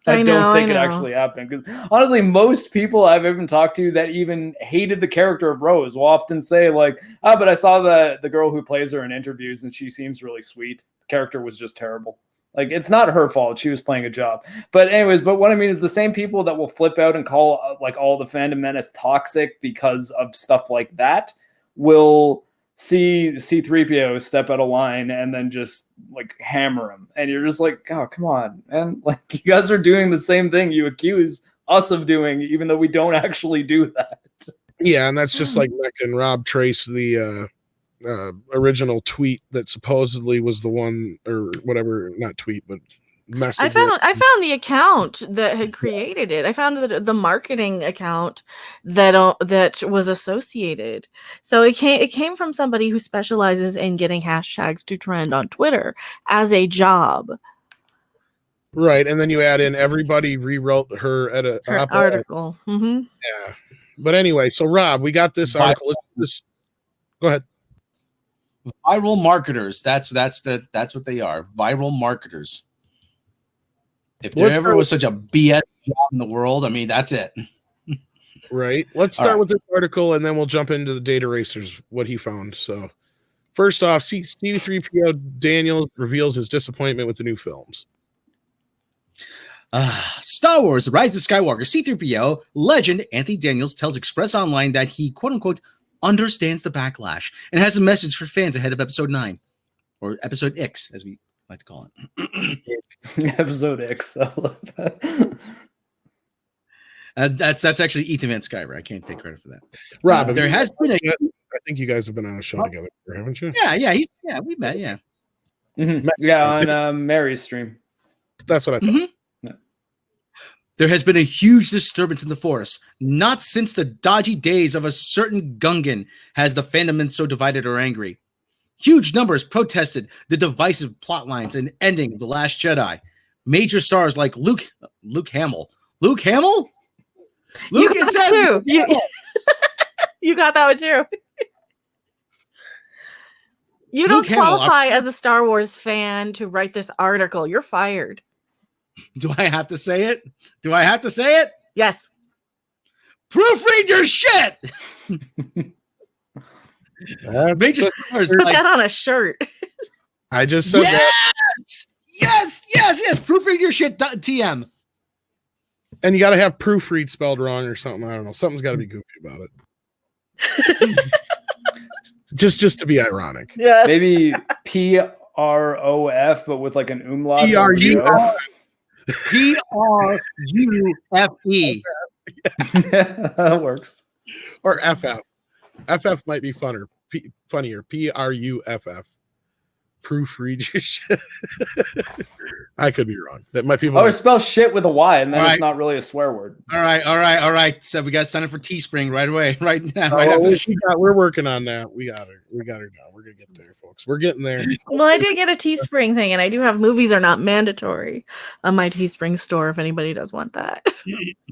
I don't think it actually happened because honestly, most people I've even talked to that even hated the character of Rose will often say like, but I saw the girl who plays her in interviews and she seems really sweet. The character was just terrible. Like, it's not her fault. She was playing a job. But anyways, what I mean is the same people that will flip out and call like all the fandom menace toxic because of stuff like that will see C-3PO step out of line and then just like hammer him. And you're just like, oh, come on, man. Like, you guys are doing the same thing you accuse us of doing, even though we don't actually do that. Yeah, and that's just like Mech and Rob trace the original tweet that supposedly was the one, or whatever, not tweet, but message. I found the account that had created it. I found the marketing account that was associated. So it came from somebody who specializes in getting hashtags to trend on Twitter as a job. Right, and then you add in everybody rewrote her article. Mm-hmm. Yeah, but anyway, so Rob, we got this article. Go ahead. Viral marketers. That's what they are. Viral marketers. If there ever was such a BS job in the world, I mean, that's it. Right. Let's start with this article, and then we'll jump into the data racers, what he found. So, first off, C3PO Daniels reveals his disappointment with the new films. Star Wars: The Rise of Skywalker. C3PO legend Anthony Daniels tells Express Online that he, quote-unquote, understands the backlash and has a message for fans ahead of Episode 9, or Episode X, as we like to call it. Episode X. I love that. That's actually Ethan Van Sciver. I can't take credit for that. Rob, there has been I think you guys have been on a show together, haven't you? Yeah, we met. Yeah, mm-hmm. Yeah, on Mary's stream. That's what I thought. Mm-hmm. There has been a huge disturbance in the Force. Not since the dodgy days of a certain Gungan has the fandom been so divided or angry. Huge numbers protested the divisive plot lines and ending of The Last Jedi. Major stars like Luke Hamill. Luke Hamill? You got that too. You got that one too. You don't qualify as a Star Wars fan to write this article. You're fired. Do I have to say it? Yes. Proofread your shit. Major stars. Put that on a shirt. I just said that. Yes. Proofread your shit, TM. And you got to have proofread spelled wrong or something. I don't know. Something's got to be goofy about it. just to be ironic. Yeah. Maybe PROF, but with like an umlaut. PRUFE. That works. Or FF. FF might be funnier. PRUFF. Proofread your shit. I could be wrong. That might be. Or spell shit with a Y, and then it's not really a swear word. All right. So we got to sign up for Teespring right away, right now. We're working on that. We got her done. We're gonna get there, folks. We're getting there. Well, I did get a Teespring thing, and I do have movies are not mandatory on my Teespring store. If anybody does want that,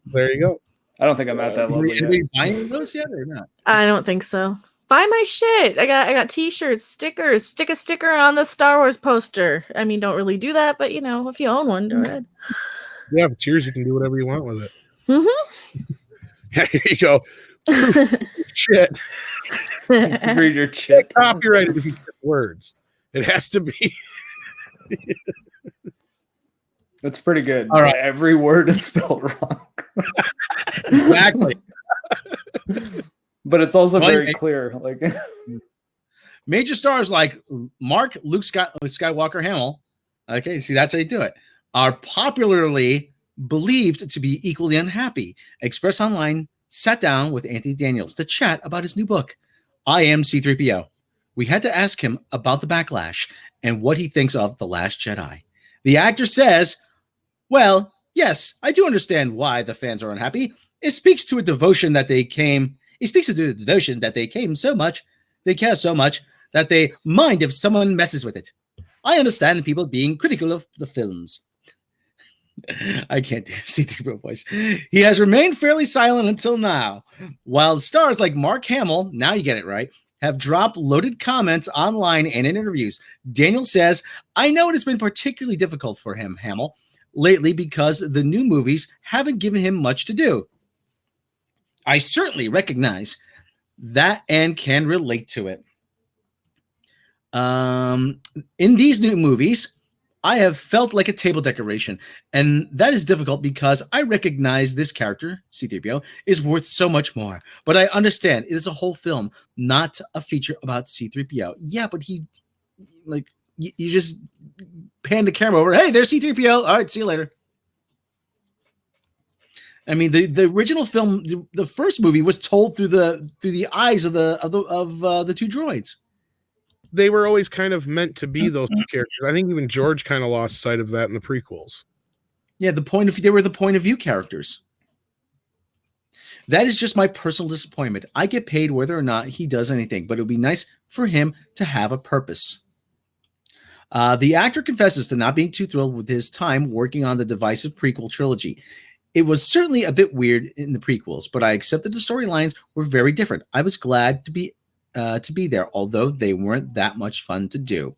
there you go. I don't think I'm at that level yet. Are you buying those yet or not? I don't think so. Buy my shit. I got t-shirts, stickers. Stick a sticker on the Star Wars poster. I mean, don't really do that, but if you own one, go ahead. Yeah, but cheers, you can do whatever you want with it. Mm-hmm. Yeah, here you go. Shit. Read your chick. Copyrighted if you get words. It has to be. That's pretty good. All right. Every word is spelled wrong. Exactly. But it's also very clear. Like major stars like Mark, Luke Skywalker, Hamill. Okay, see, that's how you do it. Are popularly believed to be equally unhappy. Express Online sat down with Anthony Daniels to chat about his new book, I Am C3PO. We had to ask him about the backlash and what he thinks of The Last Jedi. The actor says, well, yes, I do understand why the fans are unhappy. It speaks to a devotion that they came. It speaks to the devotion that they care so much that they mind if someone messes with it. I understand people being critical of the films. I can't do C3PO voice. He has remained fairly silent until now. While stars like Mark Hamill, now you get it right, have dropped loaded comments online and in interviews. Daniel says, I know it has been particularly difficult for him, Hamill, lately because the new movies haven't given him much to do. I certainly recognize that and can relate to it. In these new movies, I have felt like a table decoration, and that is difficult because I recognize this character, C3PO, is worth so much more. But I understand it is a whole film, not a feature about C3PO. Yeah, but you just pan the camera over. Hey, there's C3PO. All right, see you later. I mean, the original film, the first movie was told through the eyes of the two droids. they were always kind of meant to be those two characters. I think even George kind of lost sight of that in the prequels. Yeah, they were the point of view characters. That is just my personal disappointment. I get paid whether or not he does anything, but it would be nice for him to have a purpose. The actor confesses to not being too thrilled with his time working on the divisive prequel trilogy. It was certainly a bit weird in the prequels, but I accepted the storylines were very different. I was glad to be there, although they weren't that much fun to do.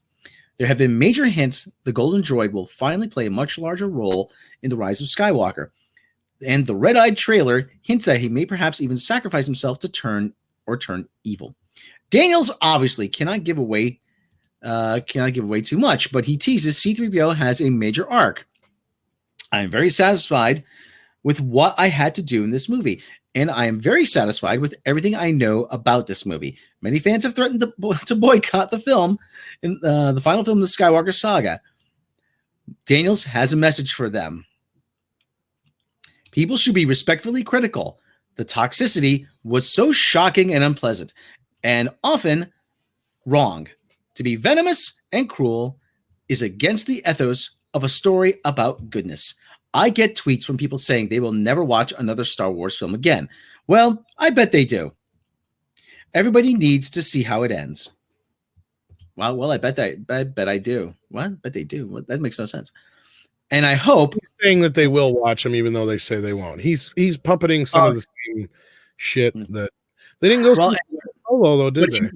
There have been major hints the Golden Droid will finally play a much larger role in the Rise of Skywalker. And the red-eyed trailer hints that he may perhaps even sacrifice himself to turn evil. Daniels obviously cannot give away too much, but he teases C-3PO has a major arc. I am very satisfied with what I had to do in this movie, and I am very satisfied with everything I know about this movie. Many fans have threatened to boycott the film, in the final film of the Skywalker saga. Daniels has a message for them. People should be respectfully critical. The toxicity was so shocking and unpleasant, and often wrong. To be venomous and cruel is against the ethos of a story about goodness. I get tweets from people saying they will never watch another Star Wars film again. Well, I bet they do. Everybody needs to see how it ends. Well, I bet I do. What? Bet they do. Well, that makes no sense. And I hope He's saying that they will watch them, even though they say they won't. He's puppeting some of the same shit that they didn't go see Solo, though, did they?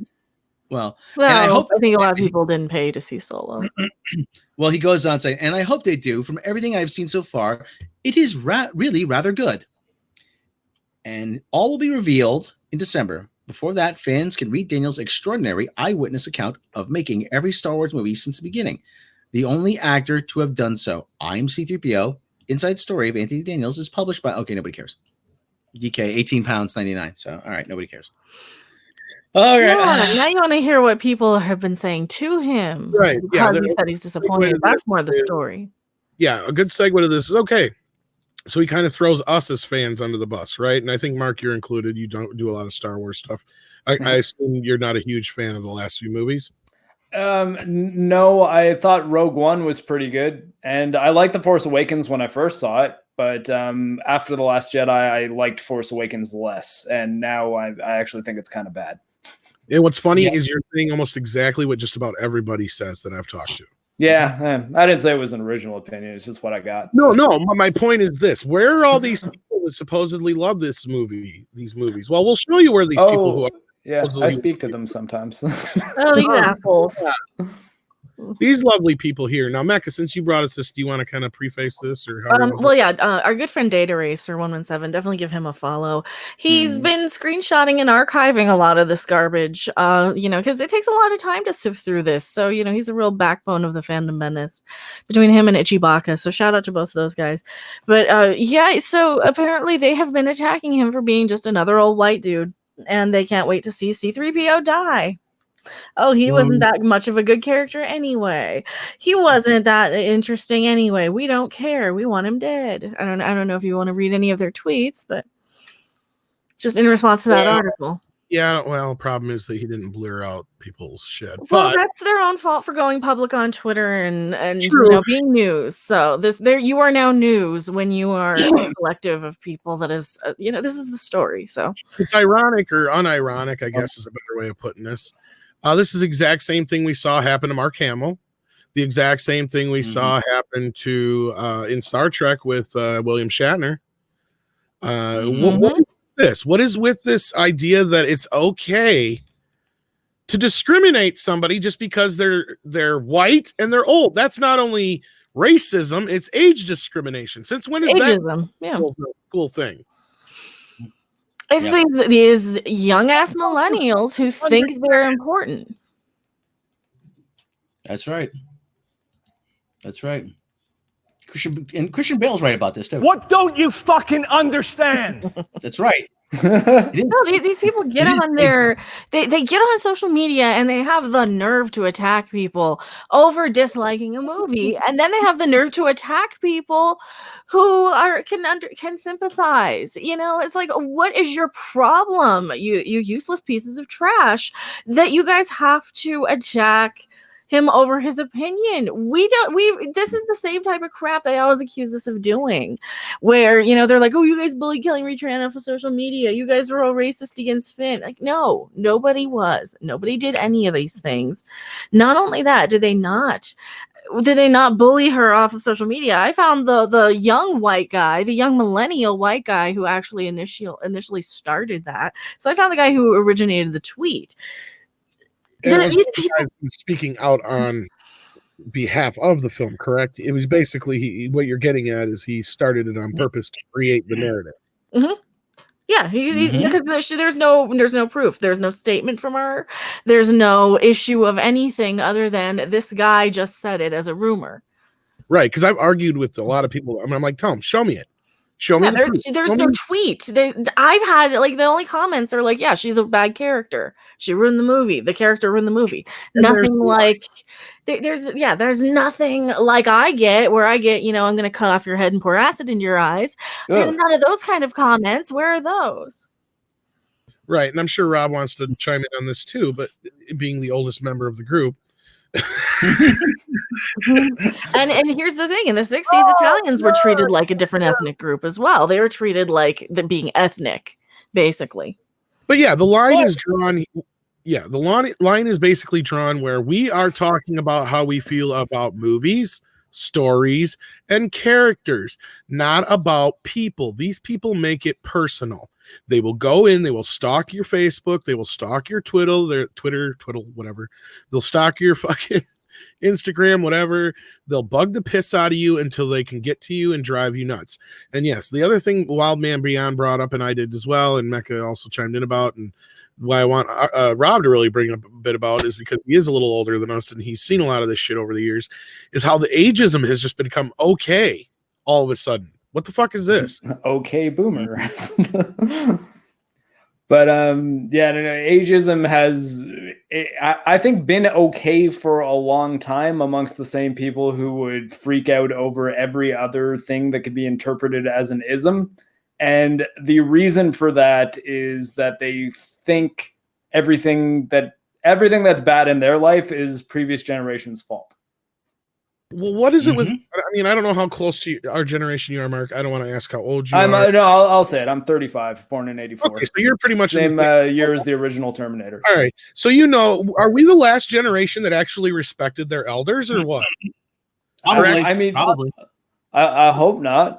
Well, I think a lot of people didn't pay to see Solo. Well, he goes on saying, and I hope they do. From everything I've seen so far, it is really rather good. And all will be revealed in December. Before that, fans can read Daniels' extraordinary eyewitness account of making every Star Wars movie since the beginning. The only actor to have done so. I'm C-3PO. Inside Story of Anthony Daniels is published by... Okay, nobody cares. DK, £18.99. So, all right, nobody cares. All right. Now you want to hear what people have been saying to him. Right. Because he said he's disappointed. That's more the story. Yeah, a good segue to this is okay. So he kind of throws us as fans under the bus, right? And I think, Mark, you're included. You don't do a lot of Star Wars stuff. I assume you're not a huge fan of the last few movies. No, I thought Rogue One was pretty good. And I liked The Force Awakens when I first saw it. But after The Last Jedi, I liked Force Awakens less. And now I actually think it's kind of bad. And what's funny is you're saying almost exactly what just about everybody says that I've talked to. Yeah, I didn't say it was an original opinion. It's just what I got. No. My point is this: where are all these people that supposedly love these movies? Well, we'll show you where these people who are. Yeah, I speak to them sometimes. Oh, these assholes. These lovely people here. Now, Mecca, since you brought us this, do you want to kind of preface this, or our good friend Data Racer 117, definitely give him a follow. He's been screenshotting and archiving a lot of this garbage, because it takes a lot of time to sift through this. So, he's a real backbone of the fandom menace between him and Ichibaka. So shout out to both of those guys. But so apparently they have been attacking him for being just another old white dude, and they can't wait to see C-3PO die. Oh, he wasn't that much of a good character anyway. He wasn't that interesting anyway. We don't care. We want him dead. I don't know if you want to read any of their tweets, but just in response to that article. Yeah, well, the problem is that he didn't blur out people's shit. Well, that's their own fault for going public on Twitter and being news. So you are now news when you are a collective of people that is, this is the story. So it's ironic or unironic, I guess is a better way of putting this. This is the exact same thing we saw happen to Mark Hamill. The exact same thing we saw happen to in Star Trek with William Shatner. What is with this idea that it's okay to discriminate somebody just because they're white and they're old? That's not only racism, it's age discrimination. Since when is ageism? that cool thing? It's these young ass millennials who think they're important. That's right. Christian Bale's right about this too. What don't you fucking understand? That's right. No, these people get on they get on social media and they have the nerve to attack people over disliking a movie, and then they have the nerve to attack people who can sympathize. It's like, what is your problem? You useless pieces of trash that you guys have to attack him over his opinion. This is the same type of crap they always accuse us of doing, where they're like, oh, you guys bullied Kelly Marie Tran off of social media, you guys were all racist against Finn. Like, no, nobody did any of these things. Not only that, did they not bully her off of social media? I found the young white guy, the young millennial white guy who actually initially started that. So I found the guy who originated the tweet. These people speaking out on behalf of the film, correct? It was basically what you're getting at is he started it on purpose to create the narrative. Mm-hmm. Yeah, because there's no proof. There's no statement from her. There's no issue of anything other than this guy just said it as a rumor. Right, because I've argued with a lot of people. I'm like, tell them, show me it. Show me. There's no tweet. I've had the only comments are like, yeah, she's a bad character. She ruined the movie. The character ruined the movie. And nothing like there's nothing like I get where I get, I'm going to cut off your head and pour acid in your eyes. There's none of those kind of comments. Where are those? Right, and I'm sure Rob wants to chime in on this too, but being the oldest member of the group. and here's the thing: in the 60s, Italians were treated like a different ethnic group as well. They were treated like being ethnic, basically. But yeah, the line is drawn. Yeah, the line is basically drawn where we are talking about how we feel about movies, stories, and characters, not about people. These people make it personal. They will go in, they will stalk your Facebook, they will stalk your Twitter, whatever. They'll stalk your fucking Instagram, whatever. They'll bug the piss out of you until they can get to you and drive you nuts. And yes, the other thing Wild Man Beyond brought up, and I did as well, and Mecca also chimed in about, and why I want Rob to really bring up a bit about is because he is a little older than us and he's seen a lot of this shit over the years, is how the ageism has just become okay all of a sudden. What the fuck is this? Okay, boomers. But ageism has, I think, been okay for a long time amongst the same people who would freak out over every other thing that could be interpreted as an ism. And the reason for that is that they think everything that's bad in their life is previous generation's fault. Well, what is it with? I mean, I don't know how close to our generation you are, Mark. I don't want to ask how old you are. No, I'll say it. I'm 35, born in '84. Okay, so you're pretty much same year as the original Terminator. All right. So are we the last generation that actually respected their elders, or what? Probably. I mean, probably. I hope not.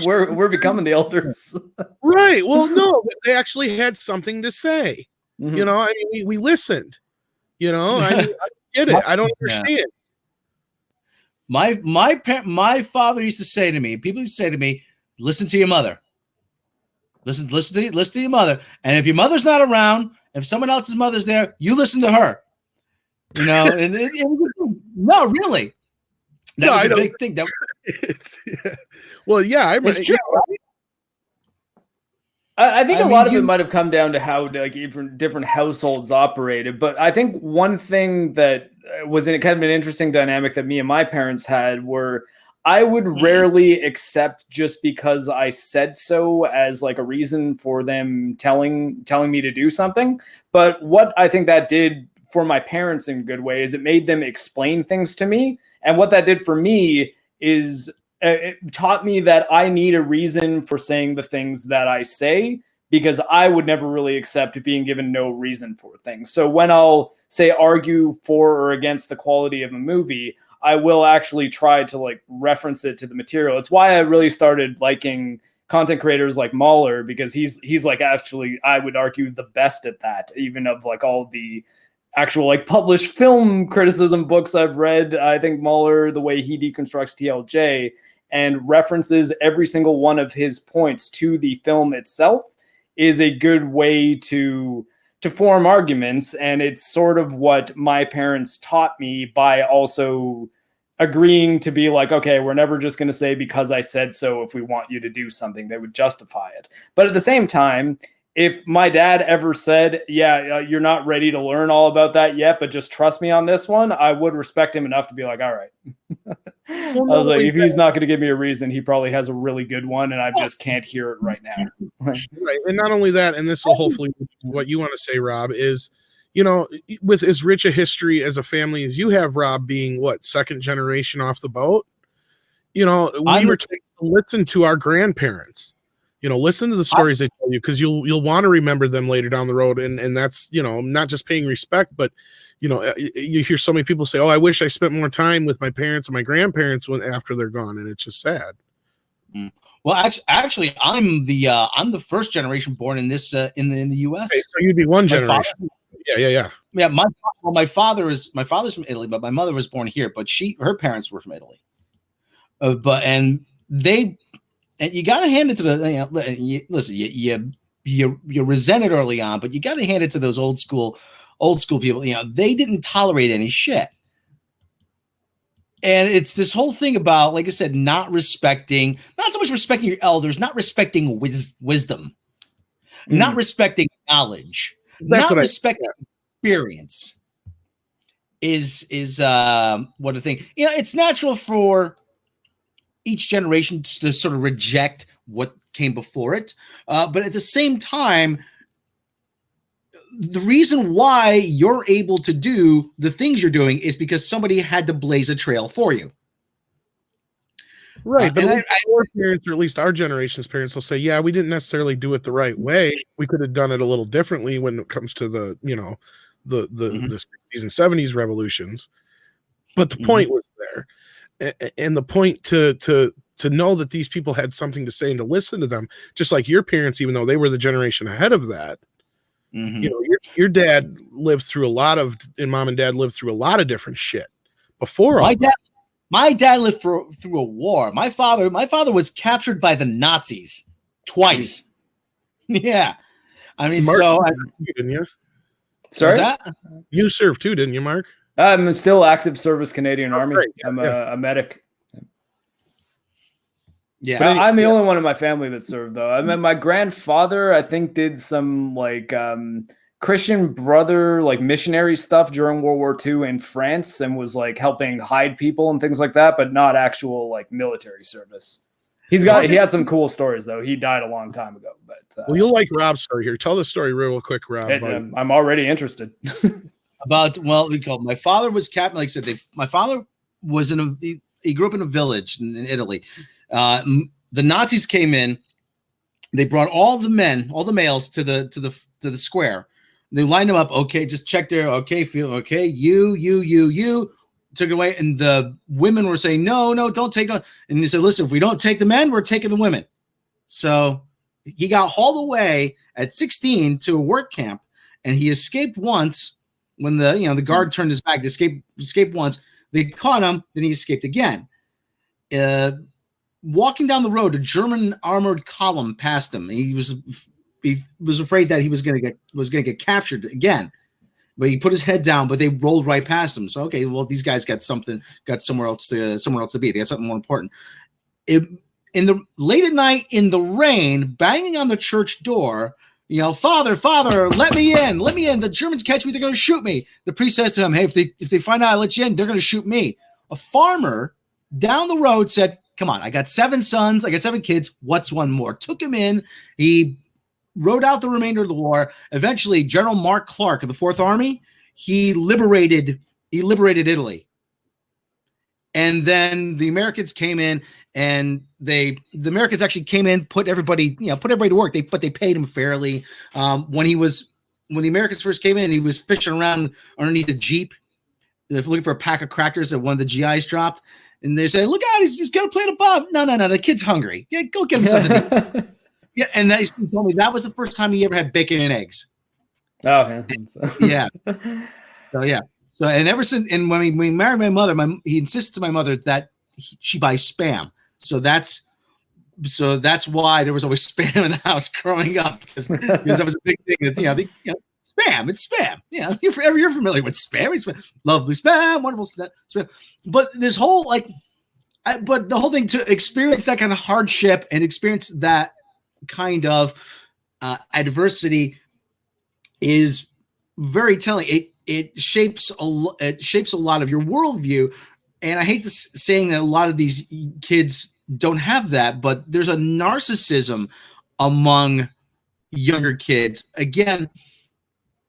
We're becoming the elders. Right. Well, no, they actually had something to say. Mm-hmm. I mean, we listened. I mean, I get it. I don't understand. Yeah. My father used to say to me, people used to say to me, listen to your mother. Listen to your mother. And if your mother's not around, if someone else's mother's there, you listen to her. And no, really. That was a big thing. Well, yeah, it's true. I think a lot of it might have come down to how different households operated. But I think one thing that was kind of an interesting dynamic that me and my parents had were I would rarely accept just because I said so as like a reason for them telling me to do something. But what I think that did for my parents in a good way is it made them explain things to me. And what that did for me is it taught me that I need a reason for saying the things that I say, because I would never really accept being given no reason for things. So when I'll say argue for or against the quality of a movie, I will actually try to reference it to the material. It's why I really started liking content creators like Mahler, because he's actually, I would argue, the best at that, even of all the actual published film criticism books I've read. I think Mahler, the way he deconstructs TLJ and references every single one of his points to the film itself is a good way to form arguments. And it's sort of what my parents taught me by also agreeing to be like, okay, we're never just going to say because I said so. If we want you to do something, they would justify it. But at the same time, if my dad ever said, yeah, you're not ready to learn all about that yet, but just trust me on this one, I would respect him enough to be like, all right. I was like, if he's not going to give me a reason, he probably has a really good one, and I just can't hear it right now. Right. And not only that, and this will hopefully what you want to say, Rob, is, you know, with as rich a history as a family as you have, Rob, being what, second generation off the boat, you know, we were taking to listen to our grandparents. You know, listen to the stories they tell you, because you'll want to remember them later down the road, and that's, you know, not just paying respect, but you know, you hear so many people say, "Oh, I wish I spent more time with my parents and my grandparents after they're gone," and it's just sad. Well, actually, I'm the first generation born in this in the U.S. Okay, so you'd be one generation. Yeah. My father's from Italy, but my mother was born here. But her parents were from Italy. And you got to hand it to the listen. You resent it early on, but you got to hand it to those old school people. You know, they didn't tolerate any shit. And it's this whole thing about, like I said, not so much respecting your elders, not respecting wisdom, not respecting knowledge, not respecting experience is what I think. You know, it's natural for each generation to sort of reject what came before it. But at the same time, the reason why you're able to do the things you're doing is because somebody had to blaze a trail for you. Right. But our parents, or at least our generation's parents, will say, yeah, we didn't necessarily do it the right way. We could have done it a little differently when it comes to the, you know, the 60s and 70s revolutions. But the point was there. And the point to know that these people had something to say and to listen to them, just like your parents, even though they were the generation ahead of that. You know, your dad lived through and mom and dad lived through a lot of different shit before. My dad lived through a war. My father was captured by the Nazis twice. Yeah, I mean, didn't you? Sorry, you served too, didn't you, Mark? I'm still active service Canadian Army. Right. I'm a medic. Yeah, but I'm the only one in my family that served, though. I mean, my grandfather, I think, did some like Christian brother, like missionary stuff during World War II in France, and was like helping hide people and things like that, but not actual like military service. He had some cool stories, though. He died a long time ago. But well, you'll like Rob's story here. Tell the story real quick, Rob. I'm already interested. My father was captain. Like I said, my father was he grew up in a village in Italy. The Nazis came in. They brought all the males to the square. They lined them up. Okay, just check there. Okay, feel okay. You took it away, and the women were saying, no, don't take no. And he said, listen, if we don't take the men, we're taking the women. So he got hauled away at 16 to a work camp, and he escaped once when the guard turned his back. Escaped once. They caught him, then he escaped again. Walking down the road, a German armored column passed him. He was afraid that he was going to get captured again, but he put his head down. But they rolled right past him. So okay, well these guys got somewhere else to be. They got something more important. In the late at night in the rain, banging on the church door. Father, let me in. The Germans catch me. They're going to shoot me. The priest says to him, hey, if they find out I let you in, they're going to shoot me. A farmer down the road said, come on, I got 7 sons. I got 7 kids. What's one more? Took him in. He rode out the remainder of the war. Eventually, General Mark Clark of the 4th Army, he liberated Italy. And then the Americans came in, and the Americans actually came in, put everybody to work. But they paid him fairly. When the Americans first came in, he was fishing around underneath a Jeep, looking for a pack of crackers that one of the GIs dropped. And they say, look out, he's going to play the bomb. No, the kid's hungry. Yeah, go get him something to eat. Yeah, and he told me that was the first time he ever had bacon and eggs. Oh, yeah. So, yeah. So, and ever since, and when he married my mother, he insisted to my mother that she buy Spam. So that's why there was always Spam in the house growing up, because that was a big thing. That, spam. It's spam. Yeah, you're familiar with spam. It's lovely spam, wonderful spam. But this whole but the whole thing, to experience that kind of hardship and experience that kind of adversity is very telling. It shapes a lot of your worldview. And I hate saying that a lot of these kids don't have that, but there's a narcissism among younger kids. Again,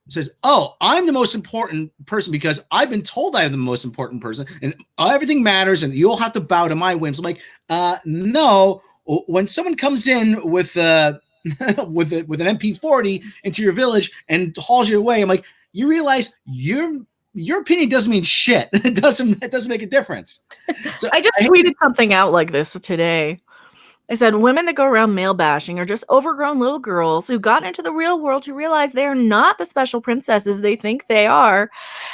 says, "Oh, I'm the most important person because I've been told I'm the most important person, and everything matters, and you'll have to bow to my whims." I'm like, no. When someone comes in with with an MP40 into your village and hauls you away, I'm like, you realize your opinion doesn't mean shit. It doesn't make a difference. So I just tweeted something out like this today. I said, women that go around male bashing are just overgrown little girls who got into the real world to realize they are not the special princesses they think they are.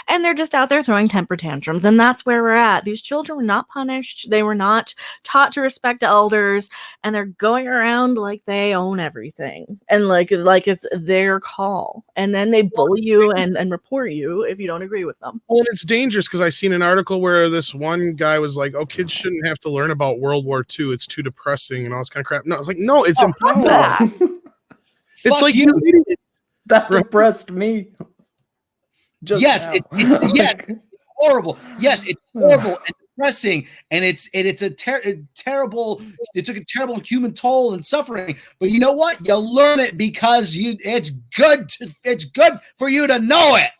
And they're just out there throwing temper tantrums. And that's where we're at. These children were not punished. They were not taught to respect elders. And they're going around like they own everything. And like it's their call. And then they bully you and report you if you don't agree with them. Well, and it's dangerous because I seen an article where this one guy was like, "Oh, kids shouldn't have to learn about World War II. It's too depressing and all this kind of crap." No, it's like, no, it's important. It's like you. That depressed me. Just yes, it's horrible. Yes, it's horrible and depressing, and it's a terrible. It took a terrible human toll and suffering. But you know what? You learn it because it's good. It's good for you to know it.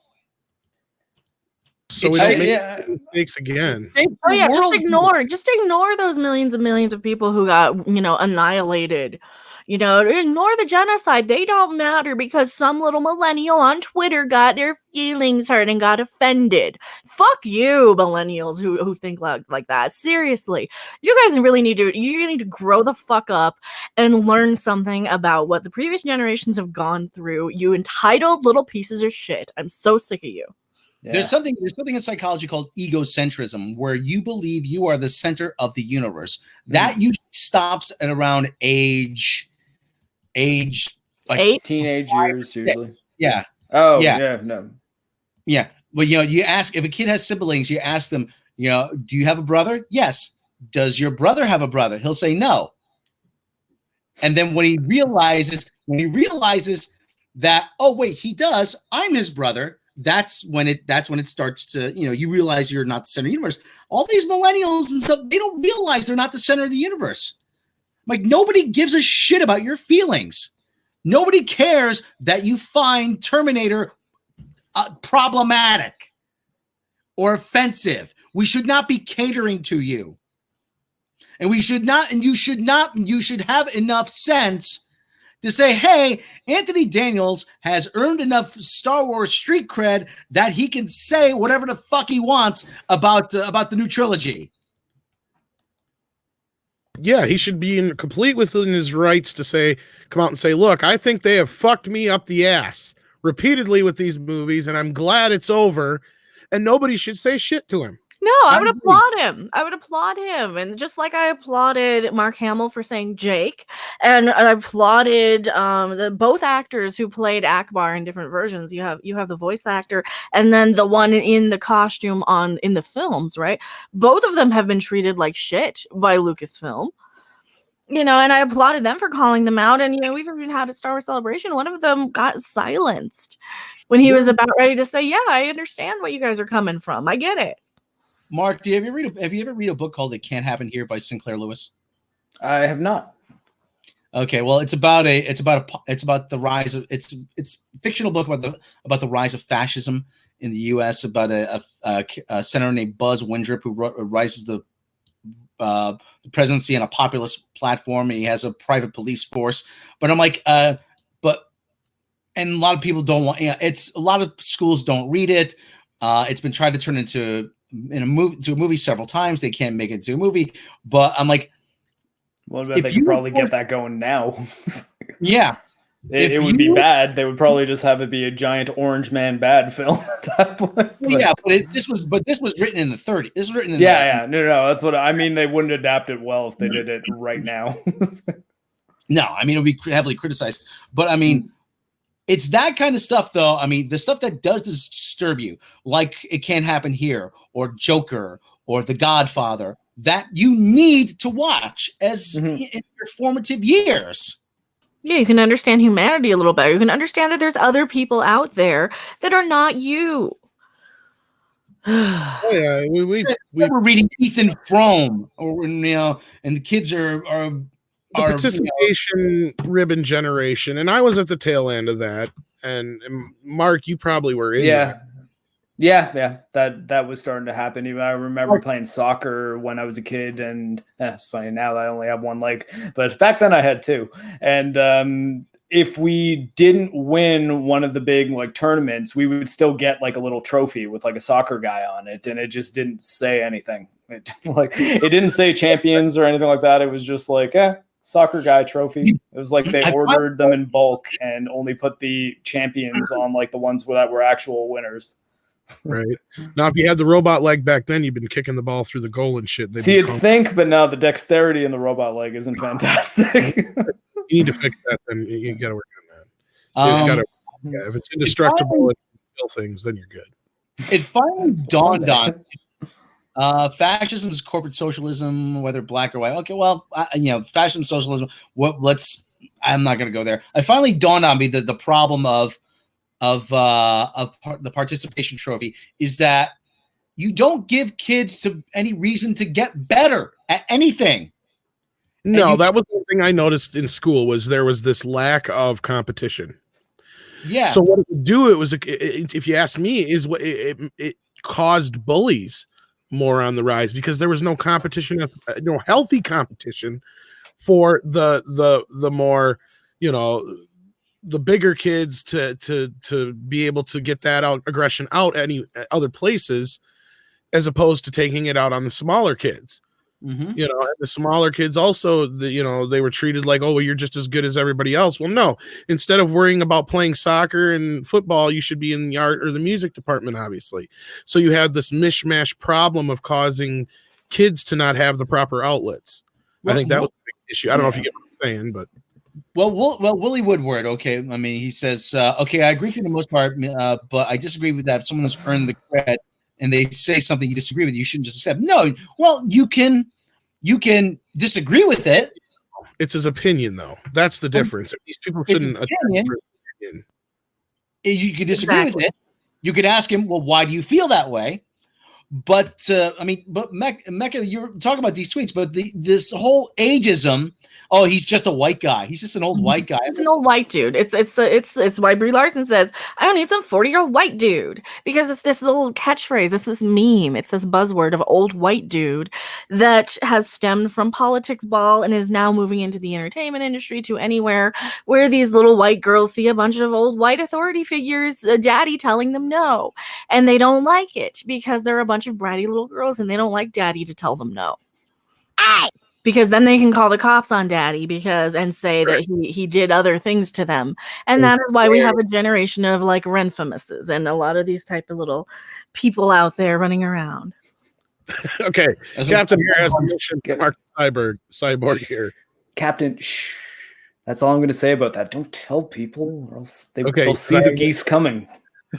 So we don't make mistakes again. Oh yeah, just ignore those millions and millions of people who got, annihilated. Ignore the genocide. They don't matter because some little millennial on Twitter got their feelings hurt and got offended. Fuck you, millennials who think like that. Seriously, you guys really need to grow the fuck up and learn something about what the previous generations have gone through. You entitled little pieces of shit. I'm so sick of you. Yeah. There's something in psychology called egocentrism, where you believe you are the center of the universe. That usually stops at around age like 8 teenage years usually. Yeah. Oh yeah. No. Yeah. Well, you ask if a kid has siblings, you ask them, do you have a brother? Yes. Does your brother have a brother? He'll say no. And then when he realizes that, oh wait, he does, I'm his brother. That's when it starts to, you realize you're not the center of the universe. All these millennials and stuff, they don't realize they're not the center of the universe. Like, nobody gives a shit about your feelings. Nobody cares that you find Terminator problematic or offensive. We should not be catering to you. And you should have enough sense to say, hey, Anthony Daniels has earned enough Star Wars street cred that he can say whatever the fuck he wants about the new trilogy. Yeah, he should be complete within his rights to come out and say, look, I think they have fucked me up the ass repeatedly with these movies, and I'm glad it's over, and nobody should say shit to him. No, I would applaud him. And just like I applauded Mark Hamill for saying Jake, and I applauded both actors who played Akbar in different versions. You have the voice actor and then the one in the costume in the films, right? Both of them have been treated like shit by Lucasfilm. And I applauded them for calling them out. And we've even had a Star Wars Celebration. One of them got silenced when he was about ready to say, yeah, I understand what you guys are coming from. I get it. Mark, have you ever read a book called "It Can't Happen Here" by Sinclair Lewis? I have not. Okay, well, it's about the rise of it's a fictional book about the rise of fascism in the U.S. about a senator named Buzz Windrip who rises the presidency on a populist platform. And he has a private police force, but I'm like, and a lot of people don't want. It's a lot of schools don't read it. It's been tried to turn into a movie several times. They can't make it into a movie, but I'm like, well, they could probably get that going now. Yeah, it would be bad. They would probably just have it be a giant orange man bad film at that point. But, yeah, this was written in the 30s. This was written in no. That's what I mean. They wouldn't adapt it well if they did it right now. No, I mean, it would be heavily criticized. But I mean, It's that kind of stuff, though. I mean, the stuff that does disturb you, like It Can't Happen Here, or Joker, or The Godfather, that you need to watch as in your formative years. Yeah, you can understand humanity a little better. You can understand that there's other people out there that are not you. Oh yeah, we were reading Ethan Frome, or and the kids are the participation ribbon generation, and I was at the tail end of that. And Mark, you probably were in there. Yeah, that was starting to happen. Even I remember playing soccer when I was a kid, and it's funny now that I only have one leg, but back then I had two. And if we didn't win one of the big like tournaments, we would still get like a little trophy with like a soccer guy on it, and it just didn't say anything. It didn't say champions or anything like that. It was just like, soccer guy trophy. It was like they ordered them in bulk and only put the champions on like the ones that were actual winners. Right. Now, if you had the robot leg back then, you'd been kicking the ball through the goal and shit. See, you'd think, but now the dexterity in the robot leg isn't fantastic. You need to fix that, then you got to work on that. If it's indestructible and kill things, then you're good. It finally dawned on fascism is corporate socialism, whether black or white. Okay, well, fascism, socialism. I'm not going to go there. It finally dawned on me that the problem of the participation trophy is that you don't give kids to any reason to get better at anything. No, that was the thing I noticed in school was there was this lack of competition. Yeah. So what it would do, if you ask me, is what it caused bullies more on the rise because there was no competition, no healthy competition for the more, the bigger kids to be able to get that aggression out any other places, as opposed to taking it out on the smaller kids. Mm-hmm. The smaller kids also, they were treated like, oh, well, you're just as good as everybody else. Well, no, instead of worrying about playing soccer and football, you should be in the art or the music department, obviously. So you have this mishmash problem of causing kids to not have the proper outlets. I think that was a big issue. I don't know if you get what I'm saying, but. Well, Willie Woodward, okay. I mean, he says, okay, I agree for the most part, but I disagree with that. If someone has earned the credit and they say something you disagree with, you shouldn't just accept. No, well, you can disagree with it. It's his opinion, though. That's the difference. These people shouldn't. You could disagree with it. You could ask him, well, why do you feel that way? But Mecca, you're talking about these tweets, but this whole ageism. Oh, he's just a white guy. He's just an old white guy. It's an old white dude. It's why Brie Larson says, "I don't need some 40-year-old white dude," because it's this little catchphrase. It's this meme. It's this buzzword of old white dude that has stemmed from politics ball and is now moving into the entertainment industry to anywhere where these little white girls see a bunch of old white authority figures, daddy telling them no, and they don't like it because they're a bunch of bratty little girls and they don't like daddy to tell them no. Because then they can call the cops on daddy and say that he did other things to them. And that is why we have a generation of like Renfamouses and a lot of these type of little people out there running around. Okay. Captain here has a mission to Mark Cyborg here. Captain, shh. That's all I'm going to say about that. Don't tell people or else they'll see the geese coming.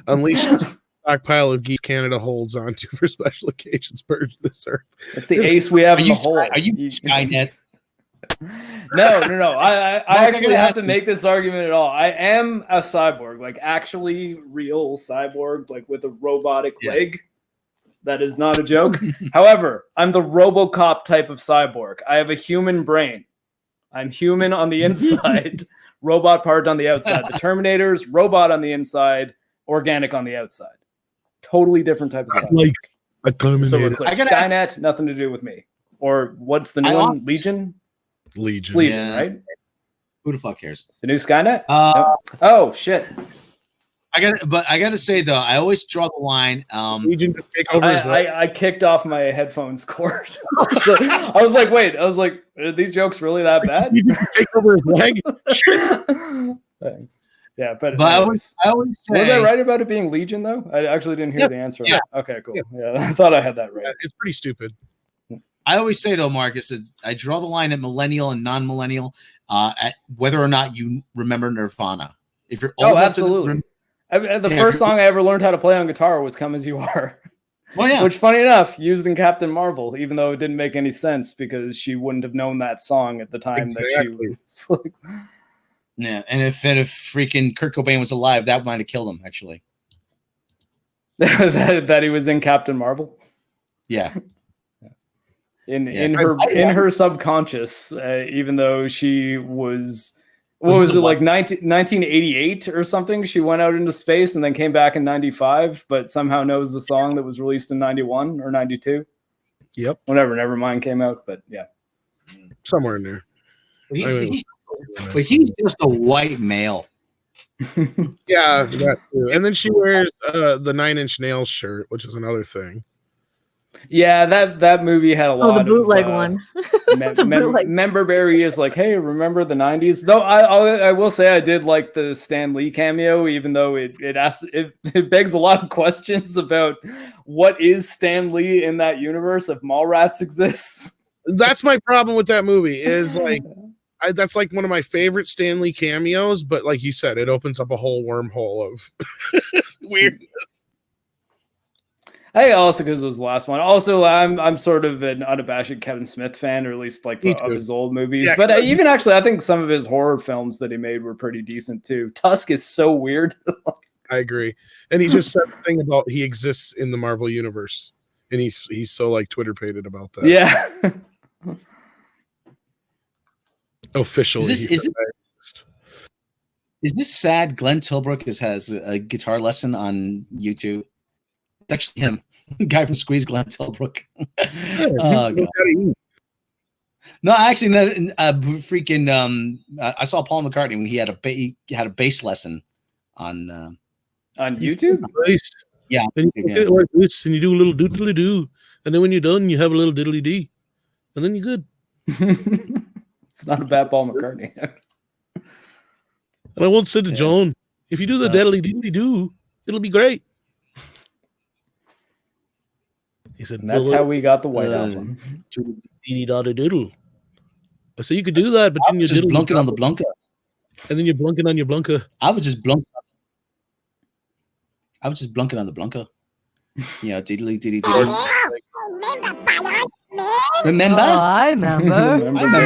Unleash the stockpile of geese Canada holds onto for special occasions. Purge this earth. That's the ace we have in the hole. Are you Skynet? No. I actually have to make this argument at all. I am a cyborg, like actually real cyborg, like with a robotic leg. That is not a joke. However, I'm the RoboCop type of cyborg. I have a human brain. I'm human on the inside, robot part on the outside. The Terminator's robot on the inside, organic on the outside. Totally different type of cyborg. Like a Terminator. Skynet, nothing to do with me. Or what's the new one? Legion? Legion, right? Who the fuck cares? The new Skynet? Oh shit! I got to say though, I always draw the line. Legion to take over. I kicked off my headphones cord. So I was like, wait. I was like, are these jokes really that bad? Take over his leg. Yeah, but I always say, was I right about it being Legion though? I actually didn't hear the answer. Yeah. Okay, cool. Yeah, I thought I had that right. Yeah, it's pretty stupid. I always say though, Marcus, I draw the line at millennial and non-millennial, at whether or not you remember Nirvana. If you're old enough absolutely. The first song I ever learned how to play on guitar was "Come As You Are." Oh yeah. Which, funny enough, used in Captain Marvel, even though it didn't make any sense because she wouldn't have known that song at the time that she was. Like... Yeah, and if freaking Kurt Cobain was alive, that might have killed him. Actually, that he was in Captain Marvel. Yeah. In her subconscious, even though she was, what was it, like 1988 or something? She went out into space and then came back in 95, but somehow knows the song that was released in 91 or 92. Yep. Whenever Nevermind came out, but yeah. Somewhere in there. But he's just a white male. Yeah, that too. And then she wears the 9 Inch Nails shirt, which is another thing. Yeah, that movie had a lot the bootleg of one. Memberberry is like, hey, remember the 90s? Though I will say I did like the Stan Lee cameo, even though it begs a lot of questions about what is Stan Lee in that universe if Mallrats exists. That's my problem with that movie is like that's like one of my favorite Stan Lee cameos, but like you said, it opens up a whole wormhole of weirdness. Hey, also because it was the last one. Also, I'm sort of an unabashed Kevin Smith fan, or at least like of his old movies. Yeah, but even actually, I think some of his horror films that he made were pretty decent too. Tusk is so weird. I agree, and he just said the thing about he exists in the Marvel universe, and he's so like Twitter pated about that. Yeah. Officially, is this sad? Glenn Tilbrook has a guitar lesson on YouTube. It's actually him, the guy from Squeeze, Glenn Tilbrook. No, actually, freaking. I saw Paul McCartney when he had a bass lesson on YouTube. Bass. Yeah, and you get it like this, and you do a little doodly doo, and then when you're done, you have a little diddly dee, and then you're good. It's not a bad Paul McCartney. And I once said to Joan, if you do the diddly diddly doo, it'll be great. He said, and that's how we got the White Album. Diddle. I said, you could do that, but then you're just blunking on the blunker. And then you're blunking on your blunker. I was just blunking on the blunker. Yeah, diddly diddly diddly. Remember? Oh, I remember. Remember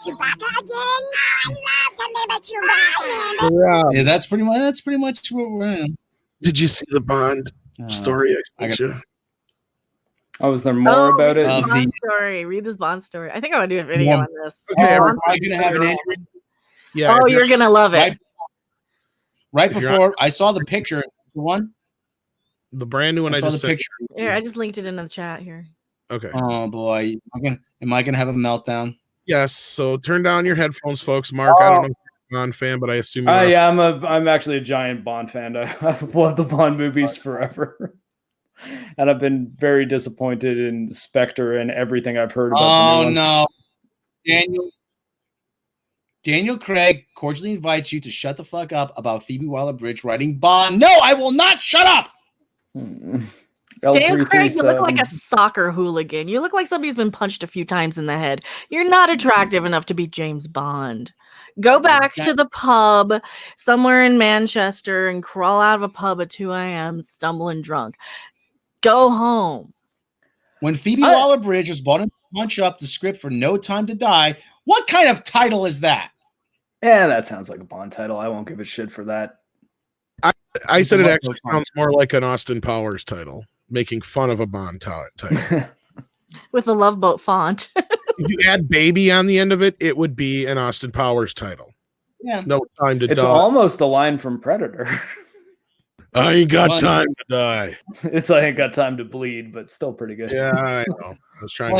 Chewbacca again? I love to remember Chewbacca. Yeah, that's pretty much what we're in. Did you see the Bond story I sent you? Oh, was there more about it? Bond story. Read this Bond story. I think I'm gonna do a video on this. Okay, are you gonna have an Andrew? Yeah. Oh, you're gonna love it. Right before I saw the picture, the brand new one. I saw the picture. Here, I just linked it in the chat here. Okay. Oh boy, am I gonna have a meltdown? Yes. So turn down your headphones, folks. Mark, I don't know if you're a Bond fan, but I assume you are. Yeah, I'm actually a giant Bond fan. I've loved the Bond movies forever. And I've been very disappointed in Spectre and everything I've heard about the new one. No. Daniel Craig cordially invites you to shut the fuck up about Phoebe Waller-Bridge writing Bond. No, I will not shut up. Daniel Craig, you look like a soccer hooligan. You look like somebody's been punched a few times in the head. You're not attractive enough to be James Bond. Go back to the pub somewhere in Manchester and crawl out of a pub at 2 a.m. stumbling drunk. Go home. When Phoebe Waller-Bridge was brought in to punch up the script for No Time to Die, what kind of title is that? Yeah, that sounds like a Bond title. I won't give a shit for that. I said it actually sounds more like an Austin Powers title, making fun of a Bond title. With a Love Boat font. If you add baby on the end of it, it would be an Austin Powers title. Yeah. No Time to Die. It's almost a line from Predator. I ain't got time to die. It's like I ain't got time to bleed, but still pretty good. Yeah, I know. I was trying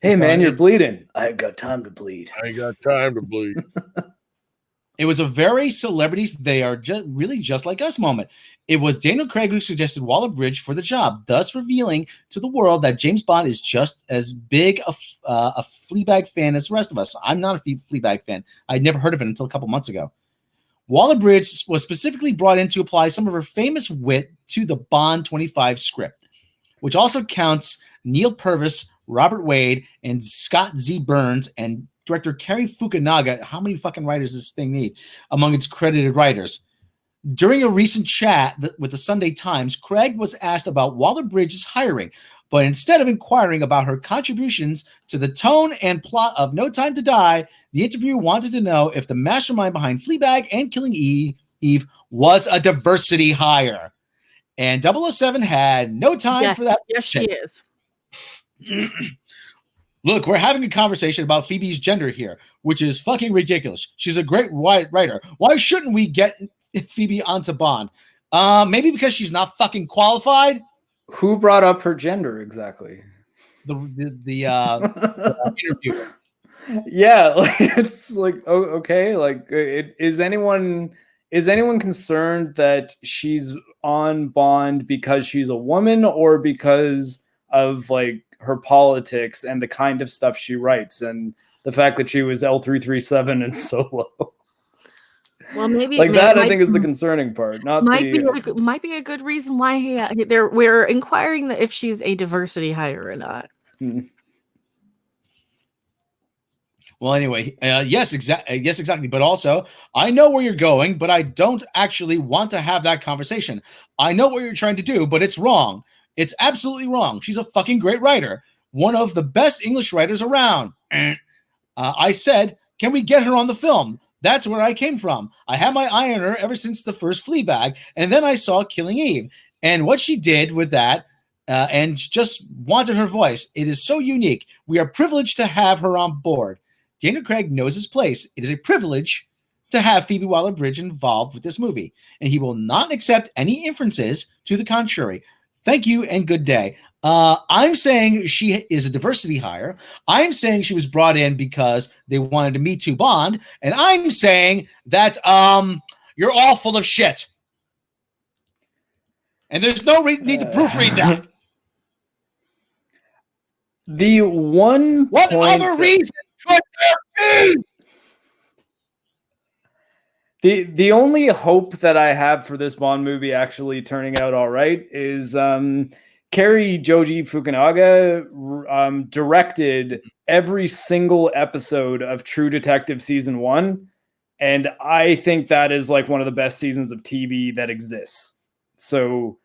hey man, you're bleeding. I ain't got time to bleed. I ain't got time to bleed. It was a very celebrities, they are really just like us moment. It was Daniel Craig who suggested Waller-Bridge for the job, thus revealing to the world that James Bond is just as big a Fleabag fan as the rest of us. I'm not a Fleabag fan. I'd never heard of it until a couple months ago. Waller-Bridge was specifically brought in to apply some of her famous wit to the Bond 25 script, which also counts Neil Purvis, Robert Wade, and Scott Z. Burns, and director Cary Fukunaga, how many fucking writers does this thing need, among its credited writers. During a recent chat with the Sunday Times, Craig was asked about Waller-Bridge's hiring, but instead of inquiring about her contributions to the tone and plot of No Time to Die, the interviewer wanted to know if the mastermind behind Fleabag and Killing Eve was a diversity hire. And 007 had no time for that. Yes, she is. Look, we're having a conversation about Phoebe's gender here, which is fucking ridiculous. She's a great writer. Why shouldn't we get Phoebe onto Bond? Maybe because she's not fucking qualified. Who brought up her gender exactly? The interviewer. Yeah, like, it's like, oh, okay, like, is anyone concerned that she's on Bond because she's a woman or because of like her politics and the kind of stuff she writes and the fact that she was L337 and Solo? Well, maybe like that, I think, is the concerning part. Might be a good reason why we're inquiring that if she's a diversity hire or not. Well, anyway, yes, exactly. But also, I know where you're going, but I don't actually want to have that conversation. I know what you're trying to do, but it's wrong. It's absolutely wrong. She's a fucking great writer, one of the best English writers around. I said, can we get her on the film? That's where I came from. I had my eye on her ever since the first Fleabag, and then I saw Killing Eve. And what she did with that, and just wanted her voice. It is so unique. We are privileged to have her on board. Daniel Craig knows his place. It is a privilege to have Phoebe Waller-Bridge involved with this movie, and he will not accept any inferences to the contrary. Thank you and good day. I'm saying she is a diversity hire. I'm saying she was brought in because they wanted to Me Too Bond, and I'm saying that you're all full of shit. And there's no need to proofread that. The one What point other reason could there be? The only hope that I have for this Bond movie actually turning out all right is Cary Joji Fukunaga directed every single episode of True Detective Season 1, and I think that is like one of the best seasons of TV that exists. So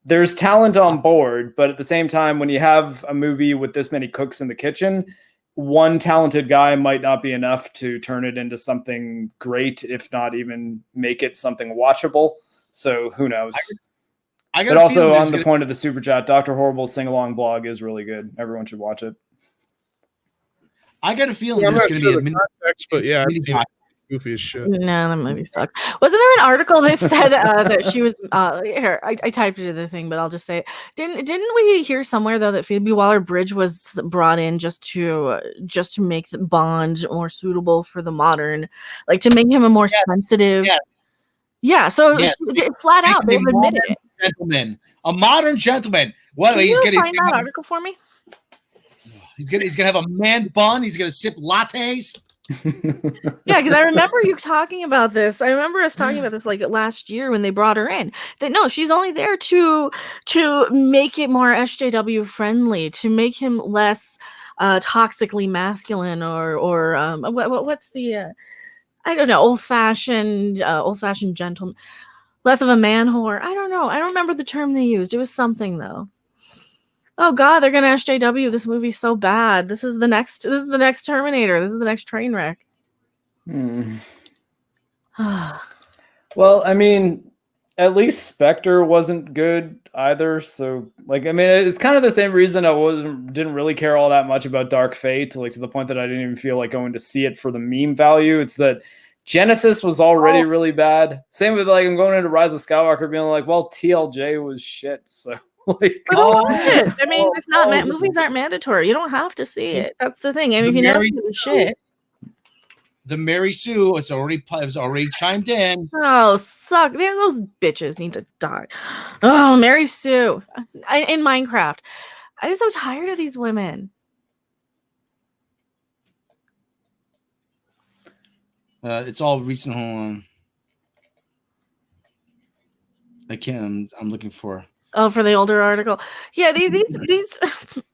there's talent on board, but at the same time, when you have a movie with this many cooks in the kitchen, one talented guy might not be enough to turn it into something great, if not even make it something watchable. So who knows? But also, on the point of the super chat, Dr. Horrible's sing-along blog is really good. Everyone should watch it. I got a feeling there's going to be a context, but yeah, it's goofy as shit. No, that movie sucked. Wasn't there an article that said that she was here? I typed it in the thing, but I'll just say it. Didn't we hear somewhere though that Phoebe Waller-Bridge was brought in just to make the Bond more suitable for the modern, like to make him a more sensitive. Yes. Yeah, so flat out they've admitted it. A modern gentleman. What? Can you find that article for me? He's gonna have a man bun. He's gonna sip lattes. Yeah, because I remember you talking about this. I remember us talking about this like last year when they brought her in. That no, she's only there to make it more SJW friendly, to make him less toxically masculine or what's the I don't know, old fashioned gentleman, less of a man whore. I don't know. I don't remember the term they used. It was something though. Oh God, they're gonna SJW. This movie's so bad. This is the next Terminator. This is the next train wreck. Well, I mean, at least Spectre wasn't good either. So, like, I mean, it's kind of the same reason I didn't really care all that much about Dark Fate, like to the point that I didn't even feel like going to see it for the meme value. It's that Genesis was already really bad. Same with like I'm going into Rise of Skywalker, being like, well, TLJ was shit. So. Like, I mean, it's not movies aren't mandatory. You don't have to see it. That's the thing. I mean, if you never do shit. The Mary Sue has already chimed in. Oh, suck! Those bitches need to die. Oh, Mary Sue in Minecraft. I'm so tired of these women. It's all recent. Hold on. I can't. I'm looking for. Oh, for the older article, yeah. These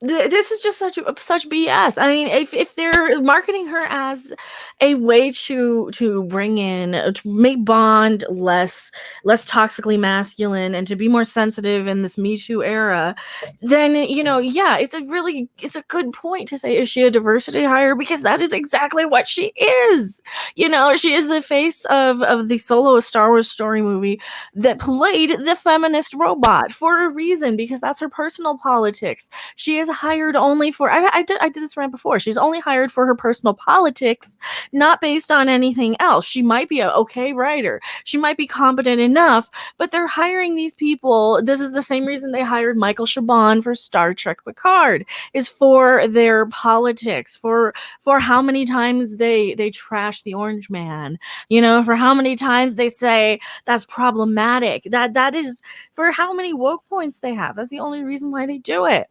this is just such BS. I mean, if they're marketing her as a way to bring in to make Bond less toxically masculine and to be more sensitive in this Me Too era, then yeah, it's a good point to say, is she a diversity hire, because that is exactly what she is. She is the face of the Solo, a Star Wars story movie that played the feminist robot for a reason, because that's her personal politics. She is hired only for I did this rant before. She's only hired for her personal politics, not based on anything else. She might be a okay writer. She might be competent enough, but they're hiring these people. This is the same reason they hired Michael Chabon for Star Trek Picard, is for their politics, for how many times they trash the Orange Man, for how many times they say that's problematic. That is for how many woke points they have. That's the only reason why they do it.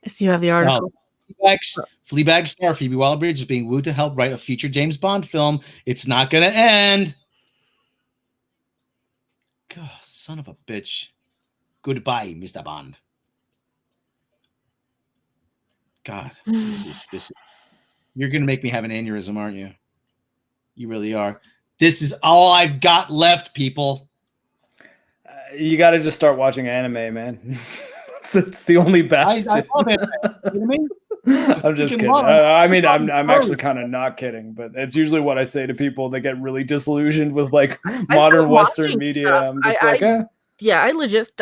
I see you have the article. Fleabag star Phoebe Waller-Bridge is being wooed to help write a future James Bond film. It's not going to end. God, son of a bitch. Goodbye, Mr. Bond. God, this is. You're going to make me have an aneurysm, aren't you? You really are. This is all I've got left, people. You got to just start watching anime, man. It's the only best. I love it. You know what I mean? I'm just kidding. I mean, I'm actually kind of not kidding, but it's usually what I say to people that get really disillusioned with like modern Western media. Stuff. I'm just like, eh. Yeah, I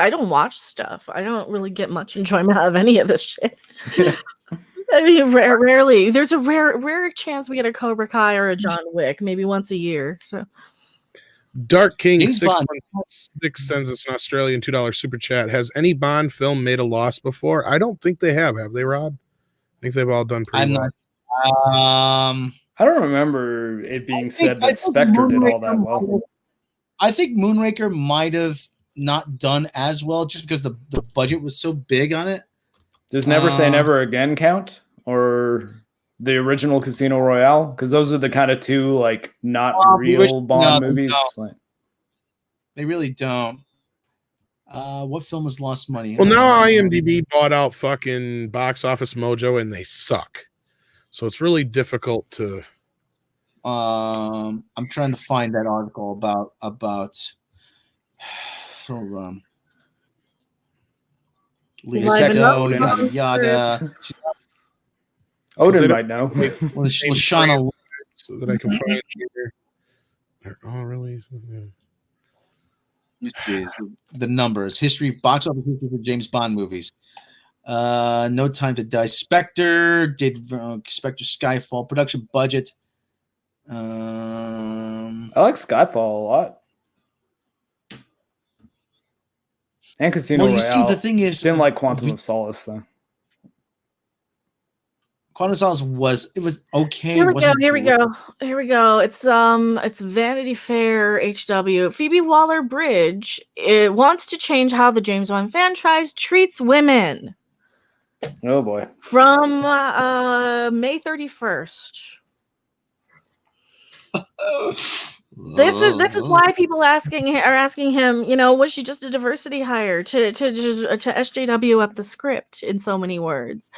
don't watch stuff. I don't really get much enjoyment out of any of this shit. I mean, rarely. There's a rare chance we get a Cobra Kai or a John Wick, maybe once a year. So, Dark King 616 sends us an Australian $2 super chat. Has any Bond film made a loss before? I don't think they have. Have they, Rob? I think they've all done pretty well. I don't remember it being said that Spectre did all that well. I think Moonraker might have not done as well just because the budget was so big on it. Does Never Say Never Again count? Or the original Casino Royale? Because those are the kind of two like not real Bond movies. No. They really don't. What film has lost money? Well, now IMDb bought out fucking Box Office Mojo, and they suck. So it's really difficult to. I'm trying to find that article about. Hold on. Yada yada. Odin might know. Lashana, so that I can find here. Oh, really? Yeah. The numbers. History, box office history for James Bond movies. No Time to Die. Spectre did Spectre Skyfall. Production budget. I like Skyfall a lot. And Casino Royale. You see, the thing is, didn't like Quantum of Solace though. Quantum of Solace was okay. Here we go. It's Vanity Fair HW. Phoebe Waller-Bridge wants to change how the James Bond franchise treats women. Oh boy. From May 31st. This is why people are asking him, was she just a diversity hire to SJW up the script in so many words?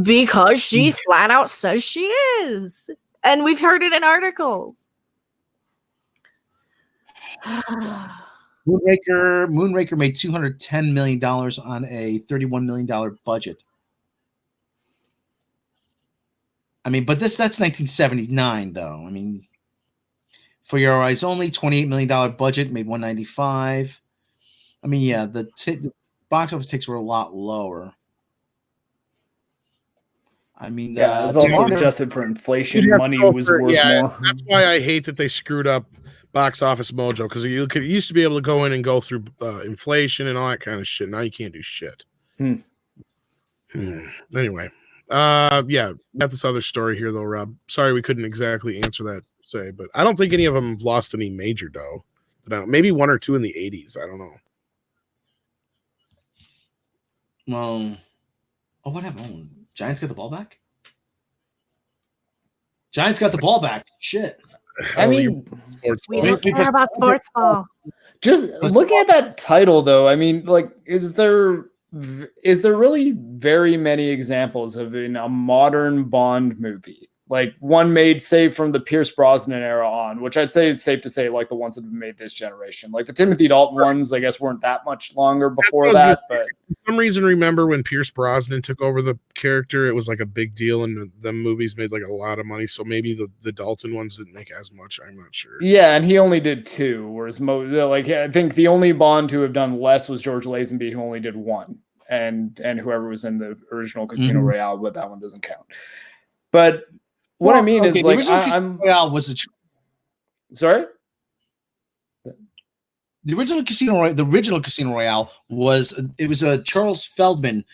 Because she flat out says she is. And we've heard it in articles. Moonraker made $210 million on a $31 million budget. I mean, but that's 1979 though. I mean, For Your Eyes Only, $28 million budget, made $195. I mean, yeah, the box office ticks were a lot lower. I mean, yeah, it's also adjusted for inflation. Money was worth more. That's why I hate that they screwed up Box Office Mojo, because you used to be able to go in and go through inflation and all that kind of shit. Now you can't do shit. Anyway, yeah, got this other story here though, Rob. Sorry we couldn't exactly answer that. But I don't think any of them lost any major dough. Maybe one or two in the 80s. I don't know. Well, what happened? Giants got the ball back? Giants got the ball back. Shit. I mean, we don't care about sports ball. Just looking at that title, though, I mean, like, is there really very many examples of in a modern Bond movie, like one made, say, from the Pierce Brosnan era on, which I'd say is safe to say, like the ones that have been made this generation, like the Timothy Dalton ones, I guess weren't that much longer before that, but for some reason, remember when Pierce Brosnan took over the character, it was like a big deal, and the movies made like a lot of money. So maybe the Dalton ones didn't make as much. I'm not sure. Yeah, and he only did 2, whereas like I think the only Bond to have done less was George Lazenby, who only did 1, and whoever was in the original Casino Royale, but that one doesn't count. But what I mean is, like, Casino Royale was sorry. The original Casino Royale was a Charles Feldman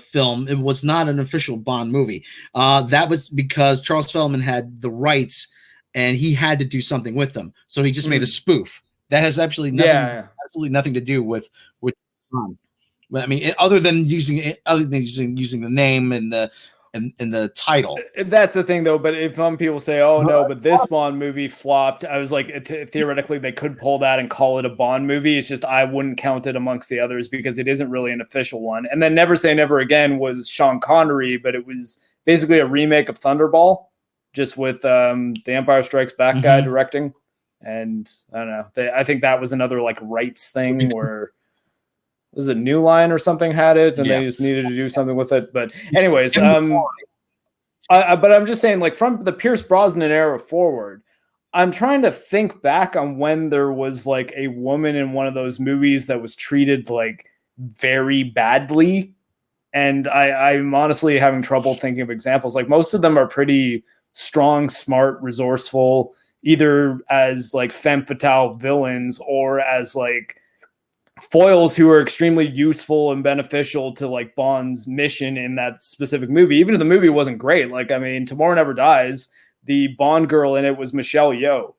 film. It was not an official Bond movie. That was because Charles Feldman had the rights and he had to do something with them. So he just made a spoof. That has absolutely nothing to do with Bond. I mean, other than using the name and the title. That's the thing, though. But if some people say, "Oh no," but this Bond movie flopped, I was like, theoretically, they could pull that and call it a Bond movie. It's just I wouldn't count it amongst the others because it isn't really an official one. And then Never Say Never Again was Sean Connery, but it was basically a remake of Thunderball, just with the Empire Strikes Back guy directing. And I don't know. I think that was another like rights thing where. Was it New Line or something had it, and they just needed to do something with it. But anyways, but I'm just saying, like from the Pierce Brosnan era forward, I'm trying to think back on when there was like a woman in one of those movies that was treated like very badly, and I'm honestly having trouble thinking of examples. Like most of them are pretty strong, smart, resourceful, either as like femme fatale villains or as like foils who are extremely useful and beneficial to like Bond's mission in that specific movie. Even if the movie wasn't great, like, I mean, Tomorrow Never Dies, the Bond girl in it was Michelle Yeoh,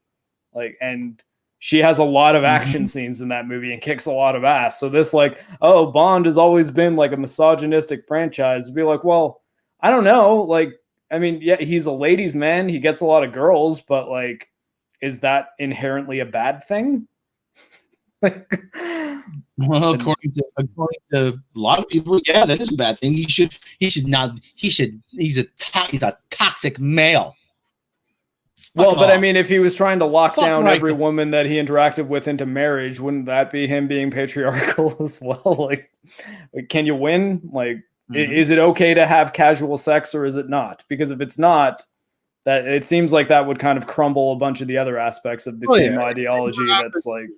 like, and she has a lot of action scenes in that movie and kicks a lot of ass. So this, like, oh, Bond has always been like a misogynistic franchise, to be like, well, I don't know, like, I mean, yeah, he's a ladies' man, he gets a lot of girls, but like, is that inherently a bad thing? Well, according to a lot of people, yeah, that is a bad thing. He's a toxic male. Well, but I mean, if he was trying to lock down every woman that he interacted with into marriage, wouldn't that be him being patriarchal as well? Like can you win? Like, is it okay to have casual sex or is it not? Because if it's not, that it seems like that would kind of crumble a bunch of the other aspects of the same ideology. That's like.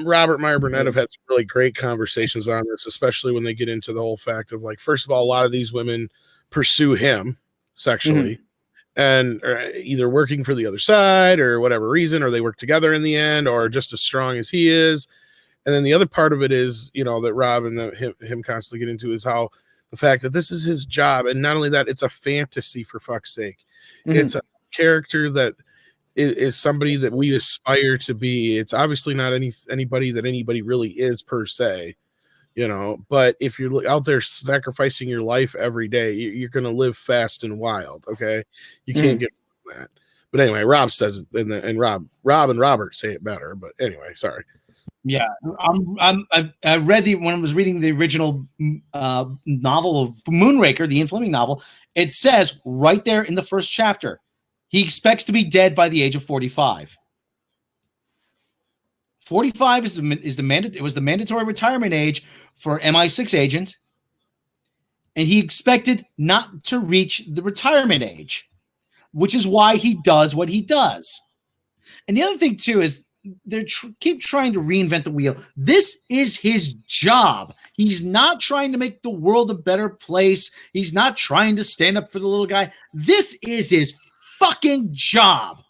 Robert Meyer Burnett have had some really great conversations on this, especially when they get into the whole fact of like, first of all, a lot of these women pursue him sexually and are either working for the other side or whatever reason, or they work together in the end, or just as strong as he is. And then the other part of it is, you know, that Rob and him constantly get into is how the fact that this is his job. And not only that, it's a fantasy, for fuck's sake. It's a character that is somebody that we aspire to be. It's obviously not anybody that anybody really is per se, you know, but if you're out there sacrificing your life every day, you're going to live fast and wild. Okay. You can't get that. But anyway, Rob says it, and Rob and Robert say it better, but anyway, sorry. Yeah. I read when I was reading the original novel of Moonraker, the Ian Fleming novel, it says right there in the first chapter, he expects to be dead by the age of 45. 45 it was the mandatory retirement age for MI6 agents, and he expected not to reach the retirement age, which is why he does what he does. And the other thing too is they keep trying to reinvent the wheel. This is his job. He's not trying to make the world a better place. He's not trying to stand up for the little guy. This is his fucking job.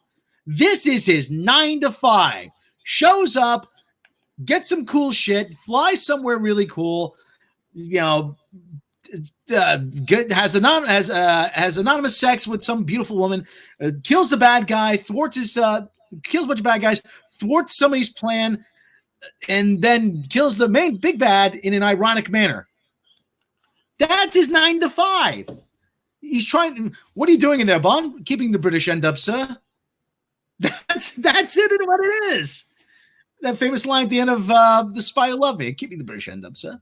This is his 9 to 5. Shows up, gets some cool shit, flies somewhere really cool, you know, has anonymous sex with some beautiful woman, kills the bad guy, kills a bunch of bad guys, thwarts somebody's plan, and then kills the main big bad in an ironic manner. That's his 9 to 5. He's trying. What are you doing in there, Bond? Keeping the British end up, sir. That's it and what it is. that famous line at the end of The Spy Who Loved Me. Keep me the British end up, sir.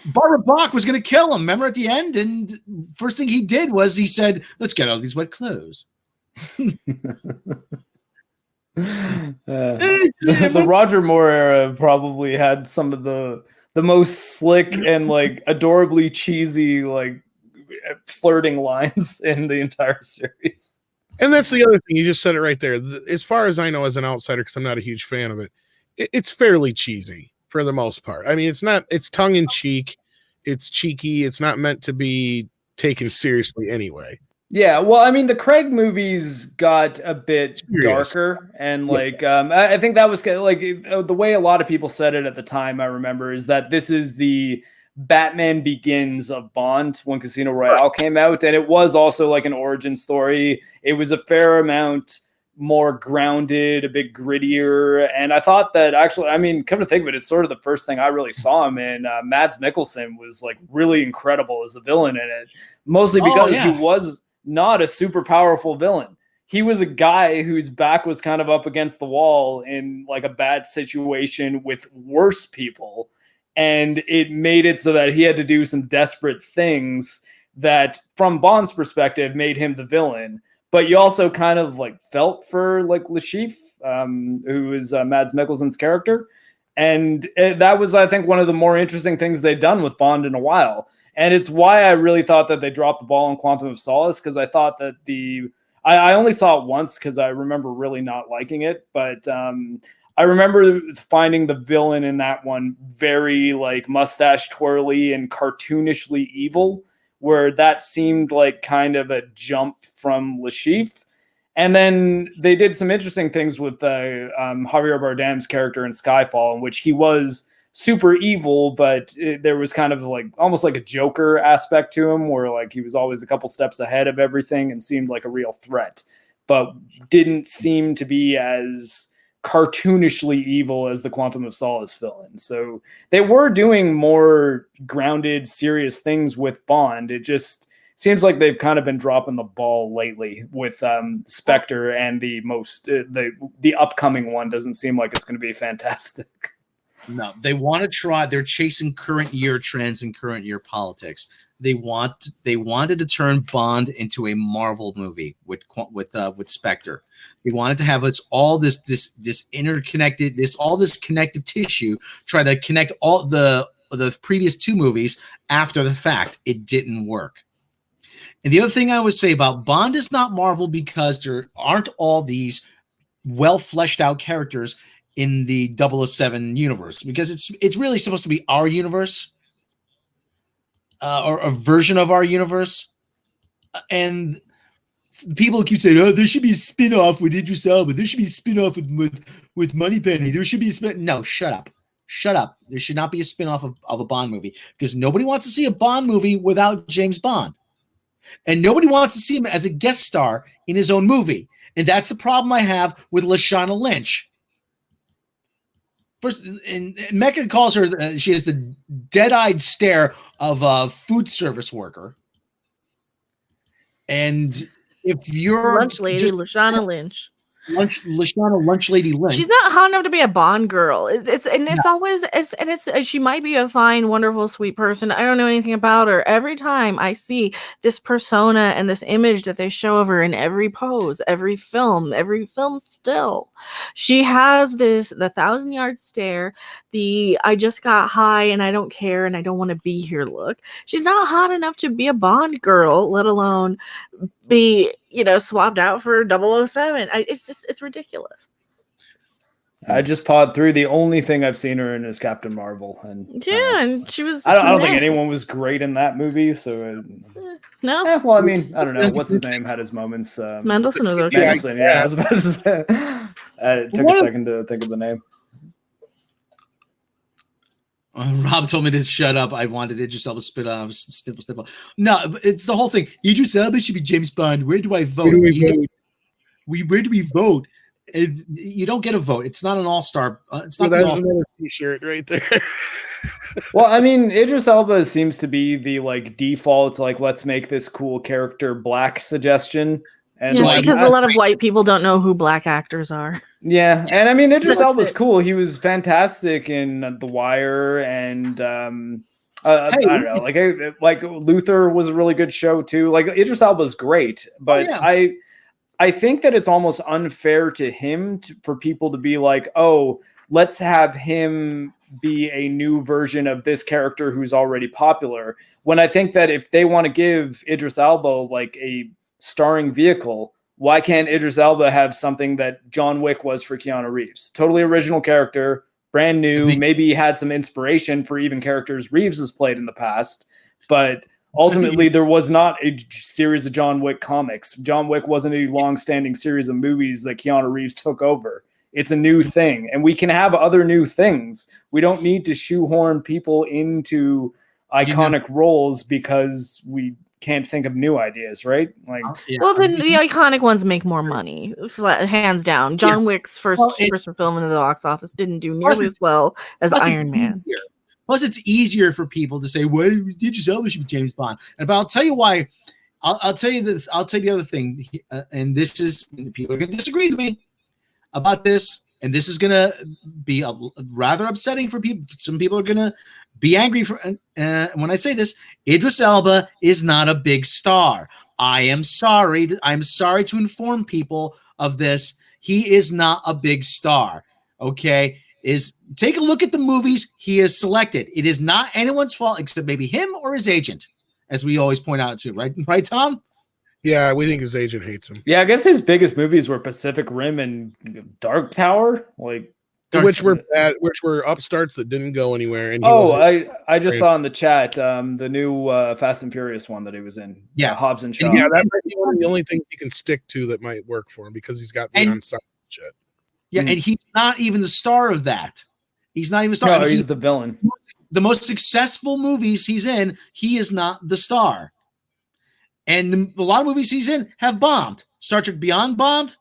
Barbara Bach was going to kill him. Remember at the end? And first thing he did was he said, let's get out of these wet clothes. The Roger Moore era probably had some of the most slick and like adorably cheesy like flirting lines in the entire series. And that's the other thing. You just said it right there. As far as I know, as an outsider, because I'm not a huge fan of it, it's fairly cheesy for the most part. I mean, it's tongue in cheek. It's cheeky. It's not meant to be taken seriously anyway. Yeah, well, I mean, the Craig movies got a bit darker, and like, I think that was like the way a lot of people said it at the time. I remember is that this is the Batman Begins of Bond when Casino Royale came out, and it was also like an origin story. It was a fair amount more grounded, a bit grittier, and I thought that actually, I mean, come to think of it, it's sort of the first thing I really saw him in. Mads Mikkelsen was like really incredible as the villain in it, mostly because he was not a super powerful villain. He was a guy whose back was kind of up against the wall in like a bad situation with worse people. And it made it so that he had to do some desperate things that, from Bond's perspective, made him the villain. But you also kind of like felt for like Le Chiffre, who is Mads Mikkelsen's character. And that was, I think, one of the more interesting things they'd done with Bond in a while. And it's why I really thought that they dropped the ball on Quantum of Solace, because I thought that I only saw it once because I remember really not liking it. But I remember finding the villain in that one very like mustache twirly and cartoonishly evil, where that seemed like kind of a jump from Le Chiffre. And then they did some interesting things with Javier Bardem's character in Skyfall, in which he was super evil, but there was kind of like almost like a Joker aspect to him, where like he was always a couple steps ahead of everything and seemed like a real threat, but didn't seem to be as cartoonishly evil as the Quantum of Solace villain. So they were doing more grounded, serious things with Bond. It just seems like they've kind of been dropping the ball lately with Spectre, and the upcoming one doesn't seem like it's going to be fantastic. No, they want to try. They're chasing current year trends and current year politics. They wanted to turn Bond into a Marvel movie with Spectre. They wanted to have all this interconnected, all this connective tissue. Try to connect all the previous two movies after the fact. It didn't work. And the other thing I would say about Bond is not Marvel because there aren't all these well fleshed out characters in the 007 universe, because it's really supposed to be our universe, or a version of our universe. And people keep saying, oh, there should be a spin-off with Idris Elba. There should be a spin-off with Moneypenny. There should be a spin. No, shut up. Shut up. There should not be a spin-off of a Bond movie, because nobody wants to see a Bond movie without James Bond. And nobody wants to see him as a guest star in his own movie. And that's the problem I have with Lashana Lynch. First, and Mecca calls her, she has the dead-eyed stare of a food service worker. And if you're lunch lady, Lashana Lynch. Lunch lady Lynch. She's not hot enough to be a Bond girl. It's always she might be a fine, wonderful, sweet person. I don't know anything about her. Every time I see this persona and this image that they show of her in every pose, every film still, she has the 1,000-yard stare, the I just got high and I don't care and I don't want to be here look. She's not hot enough to be a Bond girl, let alone be, swapped out for 007. It's ridiculous. I just pawed through. The only thing I've seen her in is Captain Marvel, and and she was. I don't think anyone was great in that movie. So no. Well, I mean, I don't know. What's his name? Had his moments. Mendelsohn was okay. Mendelsohn, yeah. I was about to say. It took a second to think of the name. Rob told me to shut up. I wanted Idris Elba spit off, sniffle. No, but it's the whole thing. Idris Elba should be James Bond. Where do I vote? Where do we vote? And you don't get a vote. It's not an all-star. It's not an all-star T-shirt right there. Well, I mean, Idris Elba seems to be the like default, like, let's make this cool character black suggestion. And Yes, like, because a lot of white people don't know who black actors are. yeah, and I mean Idris That's Elba's it. cool. He was fantastic in The Wire, and I don't know, like Luther was a really good show too. Like Idris Elba's great, but yeah. I think that it's almost unfair to him for people to be like, oh, let's have him be a new version of this character who's already popular. When I think that if they want to give Idris Elba like a starring vehicle, why can't Idris Elba have something that John Wick was for Keanu Reeves? Totally original character, brand new. Maybe he had some inspiration for even characters Reeves has played in the past, but ultimately there was not a series of John Wick comics. John Wick wasn't a long-standing series of movies that Keanu Reeves took over. It's a new thing, and we can have other new things. We don't need to shoehorn people into iconic roles because we can't think of new ideas, right? Like, well, then the iconic ones make more money, hands down. John Wick's first film in the box office didn't do nearly as well as Iron Man. Plus, it's easier for people to say, "Well, Idris Elba should be James Bond." But I'll tell you why. I'll tell you the other thing, and this is people are going to disagree with me about this, and this is going to be rather upsetting for people. Some people are going to be angry for when I say this. Idris Elba is not a big star. I am sorry. I'm sorry to inform people of this. He is not a big star. Okay. Take a look at the movies he has selected. It is not anyone's fault except maybe him or his agent, as we always point out too, right? Right, Tom? Yeah, we think his agent hates him. Yeah, I guess his biggest movies were Pacific Rim and Dark Tower, which were upstarts that didn't go anywhere. And I just saw in the chat the new Fast and Furious one that he was in. Yeah, Hobbs and Shaw. And yeah, that might be one of the only things he can stick to that might work for him because he's got the ensemble shit. Yeah, and he's not even the star of that. He's not even the star. No, he's the villain. The most successful movies he's in, he is not the star. And a lot of movies he's in have bombed. Star Trek Beyond bombed.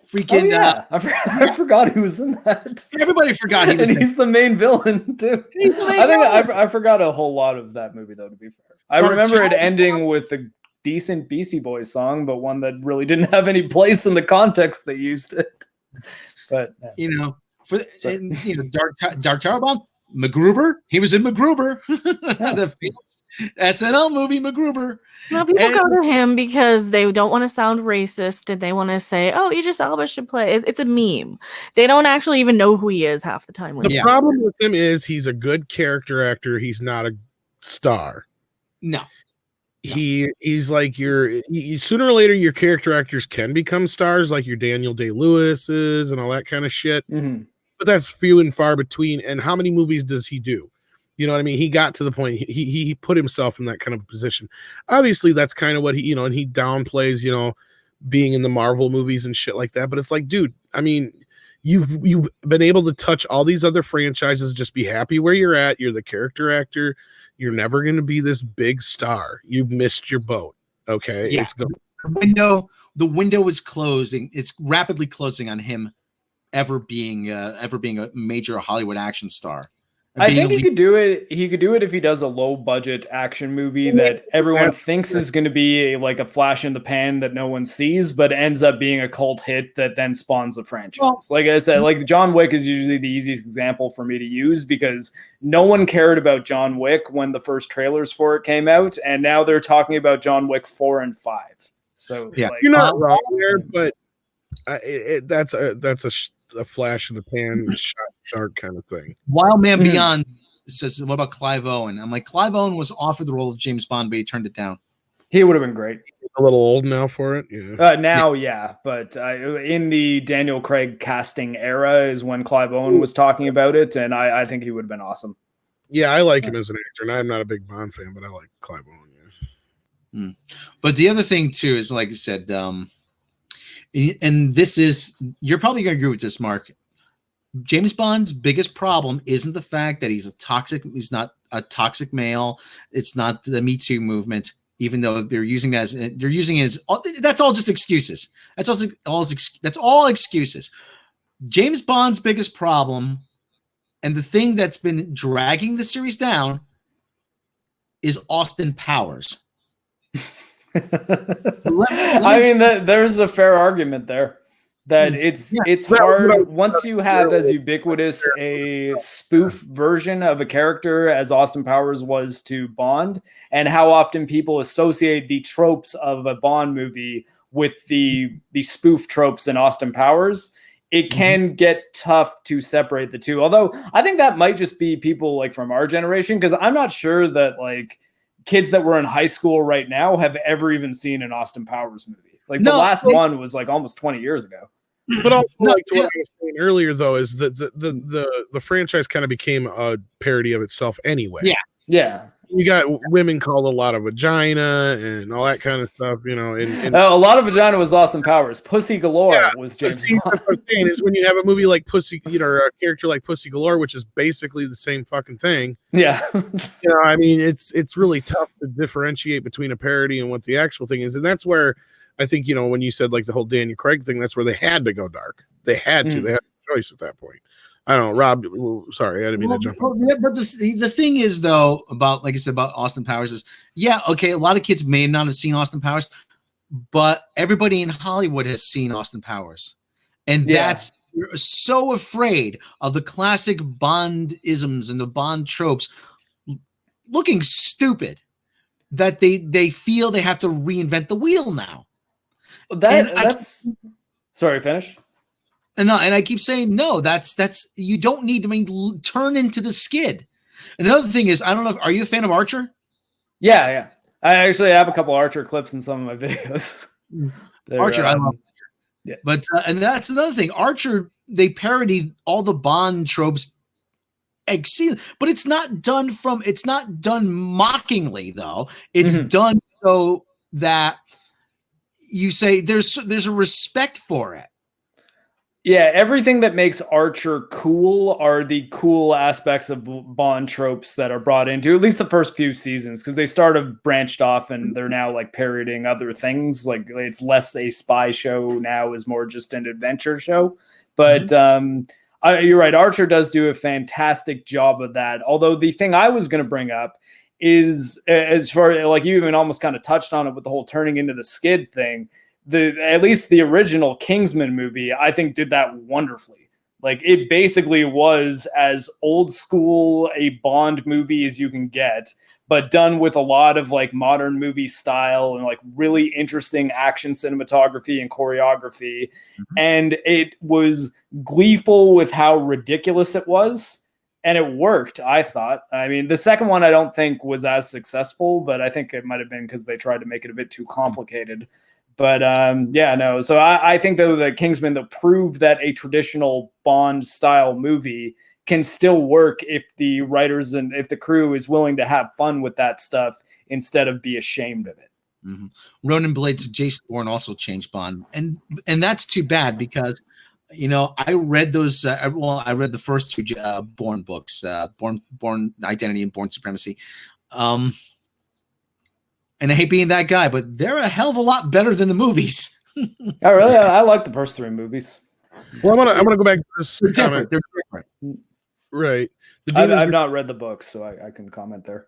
Freaking I forgot he was in that. Everybody forgot he was. And he's the main villain too. I forgot a whole lot of that movie though. To be fair, I remember it ending with a decent Beastie Boys song, but one that really didn't have any place in the context they used it. But Dark Tower bomb. MacGruber, he was in MacGruber, the SNL movie MacGruber. No, people go to him because they don't want to sound racist and they want to say, "Oh, Idris Elba should play." It's a meme. They don't actually even know who he is half the time. The problem with him is he's a good character actor. He's not a star. No. He's like sooner or later your character actors can become stars, like your Daniel Day-Lewis's and all that kind of shit. Mm-hmm. But that's few and far between. And how many movies does he do? You know what I mean? He got to the point he put himself in that kind of position. Obviously, that's kind of what he, and he downplays, being in the Marvel movies and shit like that. But it's like, dude, I mean, you've been able to touch all these other franchises. Just be happy where you're at. You're the character actor. You're never going to be this big star. You've missed your boat. Okay. Yeah. The window is closing. It's rapidly closing on him ever being a major Hollywood action star. I think he could do it. He could do it if he does a low budget action movie that everyone thinks is going to be like a flash in the pan that no one sees, but ends up being a cult hit that then spawns the franchise. Well, like I said, like John Wick is usually the easiest example for me to use because no one cared about John Wick when the first trailers for it came out, and now they're talking about John Wick 4 and 5. So yeah, you're not wrong there, but that's a flash in the pan, shot dark kind of thing. Wild Man Beyond says, "What about Clive Owen?" I'm like, Clive Owen was offered the role of James Bond, but he turned it down. He would have been great. A little old now for it, yeah. But in the Daniel Craig casting era is when Clive Owen was talking about it, and I think he would have been awesome. Yeah, I like him as an actor, and I'm not a big Bond fan, but I like Clive Owen. Yeah. But the other thing too is, like I said, and this is, you're probably going to agree with this, Mark. James Bond's biggest problem isn't the fact that he's not a toxic male. It's not the Me Too movement, even though they're using as that's all just excuses. That's all excuses. James Bond's biggest problem, and the thing that's been dragging the series down, is Austin Powers. I mean, there's a fair argument there. That it's hard once you have as ubiquitous a spoof version of a character as Austin Powers was to Bond, and how often people associate the tropes of a Bond movie with the spoof tropes in Austin Powers. It can get tough to separate the two. Although I think that might just be people like from our generation, because I'm not sure that like kids that were in high school right now have ever even seen an Austin Powers movie. Like the last one was like almost 20 years ago. But also, like to what I was saying earlier, though, is that the franchise kind of became a parody of itself anyway. Yeah. You got women called a lot of vagina and all that kind of stuff, you know. And a lot of vagina was Austin Powers. Pussy Galore was James Bond. What I'm saying is when you have a movie like Pussy, you know, or a character like Pussy Galore, which is basically the same fucking thing. Yeah. You know, I mean, it's really tough to differentiate between a parody and what the actual thing is, and that's where I think, you know, when you said like the whole Daniel Craig thing, that's where they had to go dark. They had to. They had a choice at that point. I don't know, Rob. Sorry, I didn't mean to jump. But the thing is, though, about like I said about Austin Powers is, okay, a lot of kids may not have seen Austin Powers, but everybody in Hollywood has seen Austin Powers, and that's you're so afraid of the classic Bond isms and the Bond tropes looking stupid that they feel they have to reinvent the wheel now. That's sorry, finish. And I keep saying no. That's you don't need to turn into the skid. Another thing is, I don't know. Are you a fan of Archer? Yeah. I actually have a couple Archer clips in some of my videos. Archer, I love Archer. Yeah, but and that's another thing. Archer, they parody all the Bond tropes, but it's not done mockingly though. It's done so that you say there's a respect for it. Yeah, everything that makes Archer cool are the cool aspects of Bond tropes that are brought into at least the first few seasons, because they started branched off and they're now like parodying other things. Like it's less a spy show now, is more just an adventure show. But you're right, Archer does do a fantastic job of that. Although the thing I was going to bring up is, as far like you even almost kind of touched on it with the whole turning into the skid thing. At least the original Kingsman movie, I think, did that wonderfully. Like it basically was as old school a Bond movie as you can get, but done with a lot of like modern movie style and like really interesting action cinematography and choreography. And it was gleeful with how ridiculous it was. And it worked, I thought. I mean, the second one I don't think was as successful, but I think it might have been because they tried to make it a bit too complicated. But no. So I think though that Kingsman that proved that a traditional Bond style movie can still work if the writers and if the crew is willing to have fun with that stuff instead of be ashamed of it. Ronan Blade's Jason Bourne also changed Bond, and that's too bad because you know I read those. I read the first two Bourne books, Bourne Identity and Bourne Supremacy. And I hate being that guy, but they're a hell of a lot better than the movies. Oh, really? I like the first three movies. Well, I'm gonna go back to this comment. They're different. Right. I've not read the books, so I can comment there.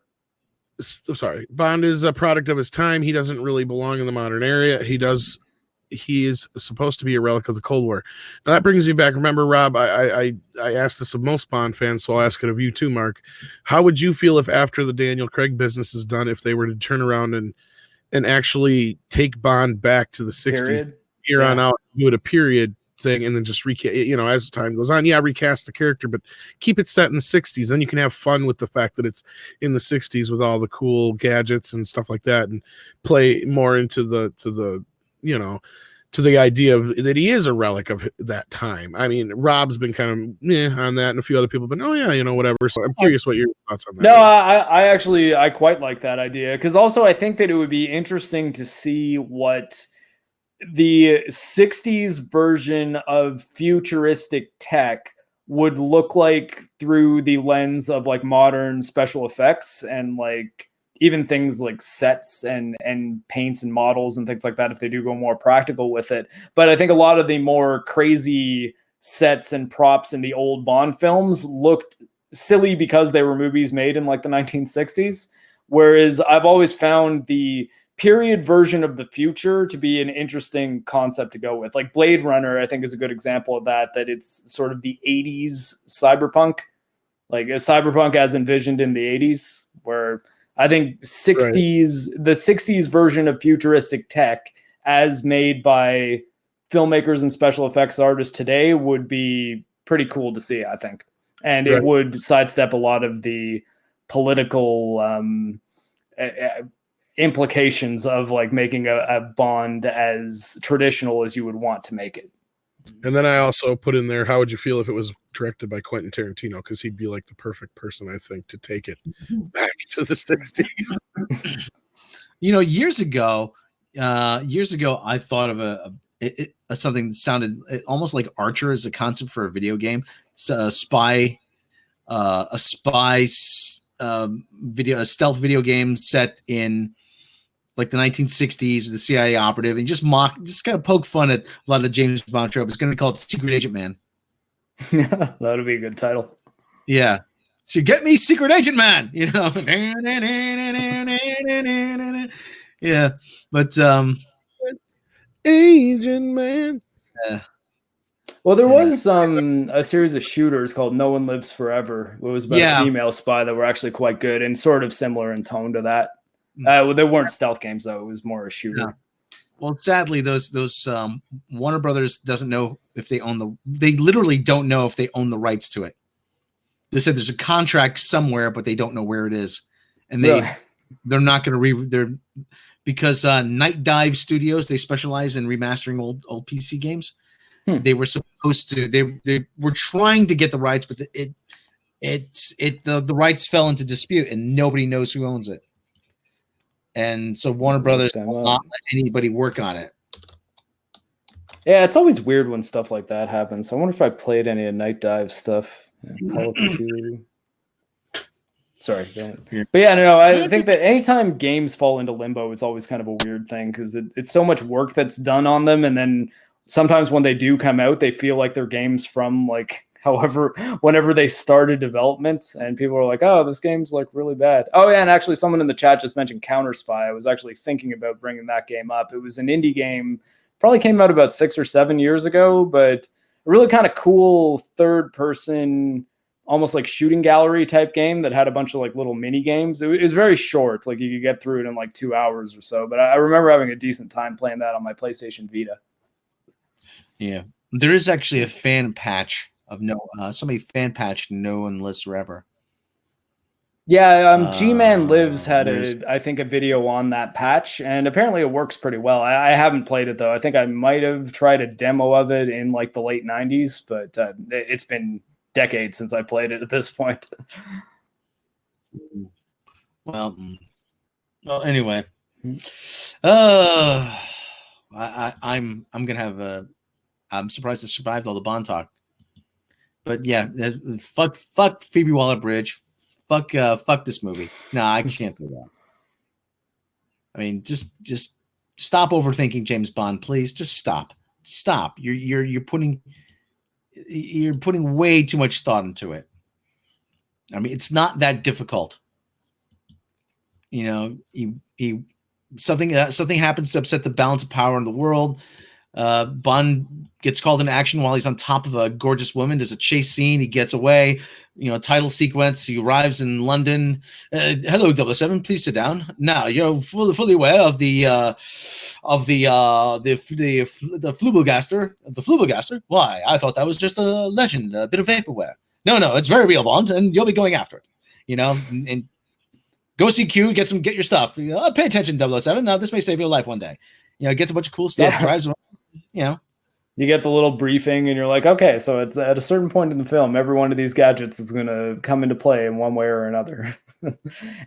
Sorry. Bond is a product of his time. He doesn't really belong in the modern era. He is supposed to be a relic of the Cold War. Now that brings me back. Remember, Rob, I asked this of most Bond fans, so I'll ask it of you too, Mark. How would you feel if after the Daniel Craig business is done, if they were to turn around and actually take Bond back to the 60s year on out, do it a period thing, and then just as time goes on, recast the character, but keep it set in the 60s. Then you can have fun with the fact that it's in the 60s with all the cool gadgets and stuff like that, and play more into the to the idea of that he is a relic of that time. I mean, Rob's been kind of on that, and a few other people have been, whatever. So I'm curious what your thoughts on that. No, I quite like that idea, because also I think that it would be interesting to see what the 60s version of futuristic tech would look like through the lens of like modern special effects and like even things like sets and paints and models and things like that, if they do go more practical with it. But I think a lot of the more crazy sets and props in the old Bond films looked silly because they were movies made in like the 1960s. Whereas I've always found the period version of the future to be an interesting concept to go with. Like Blade Runner, I think, is a good example of that it's sort of the 80s cyberpunk, like a cyberpunk as envisioned in the 80s, where I think 60s, the 60s version of futuristic tech as made by filmmakers and special effects artists today would be pretty cool to see, I think. And it would sidestep a lot of the political implications of like making a Bond as traditional as you would want to make it. And then I also put in there, how would you feel if it was directed by Quentin Tarantino? Because he'd be like the perfect person, I think, to take it back to the 60s. You know, years ago, I thought of something that sounded almost like Archer as a concept for a video game. It's a stealth video game set in like the 1960s with the CIA operative, and just kind of poke fun at a lot of the James Bond trope. It's going to be called Secret Agent Man. That would be a good title. Yeah. So get me Secret Agent Man, you know. Yeah. But Agent Man. Well, there was a series of shooters called No One Lives Forever. It was about a female spy that were actually quite good and sort of similar in tone to that. Well, they weren't stealth games though; it was more a shooter. Yeah. Well, sadly, those Warner Brothers doesn't know if they own they literally don't know if they own the rights to it. They said there's a contract somewhere, but they don't know where it is, and they're not going to because Night Dive Studios, they specialize in remastering old PC games. They were supposed to. They were trying to get the rights, but the rights fell into dispute, and nobody knows who owns it. And so Warner Brothers will not let anybody work on it. Yeah, it's always weird when stuff like that happens. I wonder if I played any of Night Dive stuff. Call of Cthulhu. Sorry, but yeah, no, I think that anytime games fall into limbo, it's always kind of a weird thing because it's so much work that's done on them, and then sometimes when they do come out, they feel like they're games from like whenever they started development, and people are like, oh, this game's like really bad. Oh yeah, and actually someone in the chat just mentioned Counter Spy. I was actually thinking about bringing that game up. It was an indie game, probably came out about 6 or 7 years ago, but a really kind of cool third person, almost like shooting gallery type game that had a bunch of like little mini games. It was very short, like you could get through it in like 2 hours or so, but I remember having a decent time playing that on my PlayStation Vita. Yeah, there is actually a fan patch of somebody fan patched No One Lives Forever. Yeah, G-Man Lives had I think a video on that patch, and apparently it works pretty well. I haven't played it though. I think I might have tried a demo of it in like the late 90s, but it's been decades since I played it at this point. Well, anyway, I'm gonna have I'm surprised it survived all the Bond talk. But yeah, fuck Phoebe Waller-Bridge, fuck this movie. No, I can't do that. I mean, just stop overthinking James Bond, please. Just stop. You're putting way too much thought into it. I mean, it's not that difficult. You know, something happens to upset the balance of power in the world. Bond gets called into action while he's on top of a gorgeous woman. There's a chase scene. He gets away. You know, title sequence. He arrives in London. Hello, 007. Please sit down. Now you're fully aware of the Flubelgaster. The Flubelgaster. Why? I thought that was just a legend, a bit of vaporware. No, it's very real, Bond, and you'll be going after it. You know, and go see Q. Get your stuff. Pay attention, 007. Now this may save your life one day. You know, gets a bunch of cool stuff. Drives around. You know, you get the little briefing and you're like, okay, so it's at a certain point in the film, every one of these gadgets is going to come into play in one way or another.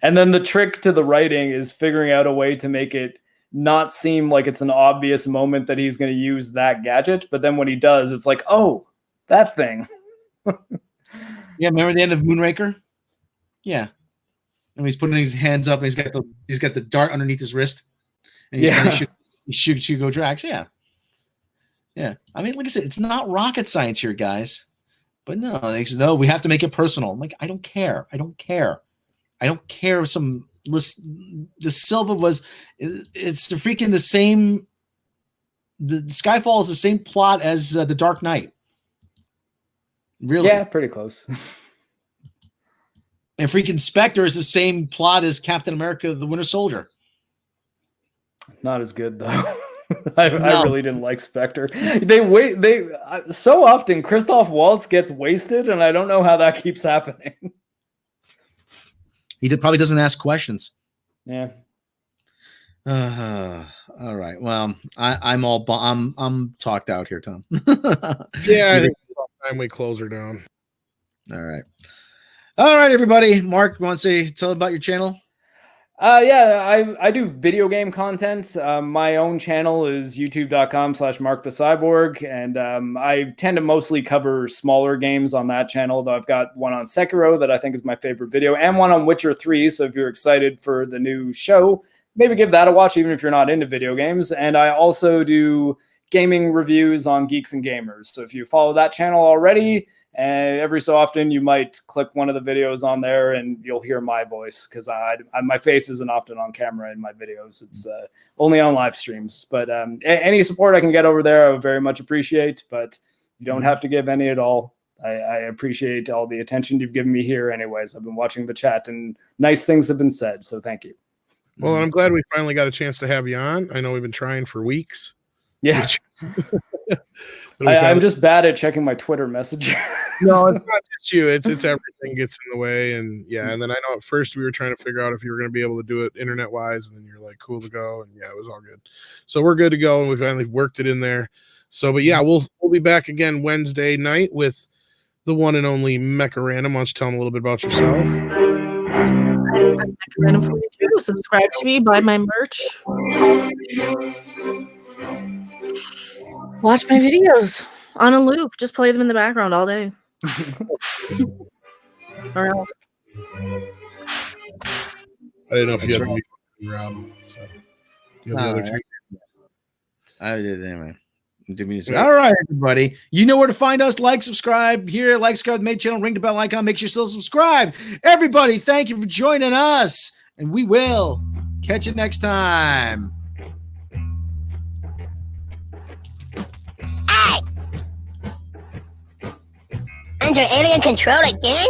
And then the trick to the writing is figuring out a way to make it not seem like it's an obvious moment that he's going to use that gadget. But then when he does, it's like, oh, that thing. Yeah. Remember the end of Moonraker? Yeah. And he's putting his hands up and he's got the dart underneath his wrist. And he's shoots Hugo Drax. Yeah. Yeah. I mean, like I said, it's not rocket science here, guys. But no, they said, no, we have to make it personal. I'm like, I don't care. I don't care if some De Silva was. It's the freaking the same. The Skyfall is the same plot as The Dark Knight. Really? Yeah, pretty close. And freaking Spectre is the same plot as Captain America: The Winter Soldier. Not as good though. I really didn't like Spectre. So often Christoph Waltz gets wasted, and I don't know how that keeps happening. He probably doesn't ask questions. Yeah. All right. Well, I'm talked out here, Tom. Yeah, I think it's about time we close her down. All right. All right, everybody. Mark, you want to tell about your channel? Yeah, I do video game content. My own channel is youtube.com/markthecyborg, and I tend to mostly cover smaller games on that channel, though I've got one on Sekiro that I think is my favorite video, and one on Witcher 3, so if you're excited for the new show, maybe give that a watch, even if you're not into video games. And I also do gaming reviews on Geeks and Gamers, so if you follow that channel already, and every so often you might click one of the videos on there and you'll hear my voice, because my face isn't often on camera in my videos. It's only on live streams. But any support I can get over there, I would very much appreciate. But you don't have to give any at all. I appreciate all the attention you've given me here anyways. I've been watching the chat and nice things have been said. So thank you. Well, I'm glad we finally got a chance to have you on. I know we've been trying for weeks. Yeah. I'm just bad at checking my Twitter messages. No, it's not just you. It's everything gets in the way. And yeah, and then I know at first we were trying to figure out if you were going to be able to do it internet wise, and then you're like, cool to go. And yeah, it was all good. So we're good to go. And we finally worked it in there. So, but yeah, we'll be back again Wednesday night with the one and only Mecha Random. Why don't you tell them a little bit about yourself? I'm Mecha Random 42. Subscribe to me, buy my merch. Watch my videos on a loop. Just play them in the background all day. Or else. I didn't know if you had the Rob. So you have the other two. I did anyway. All right, everybody. You know where to find us. Like, subscribe here. Like, subscribe to the main channel. Ring the bell icon. Make sure you're still subscribed. Everybody, thank you for joining us. And we will catch you next time. Under alien control again?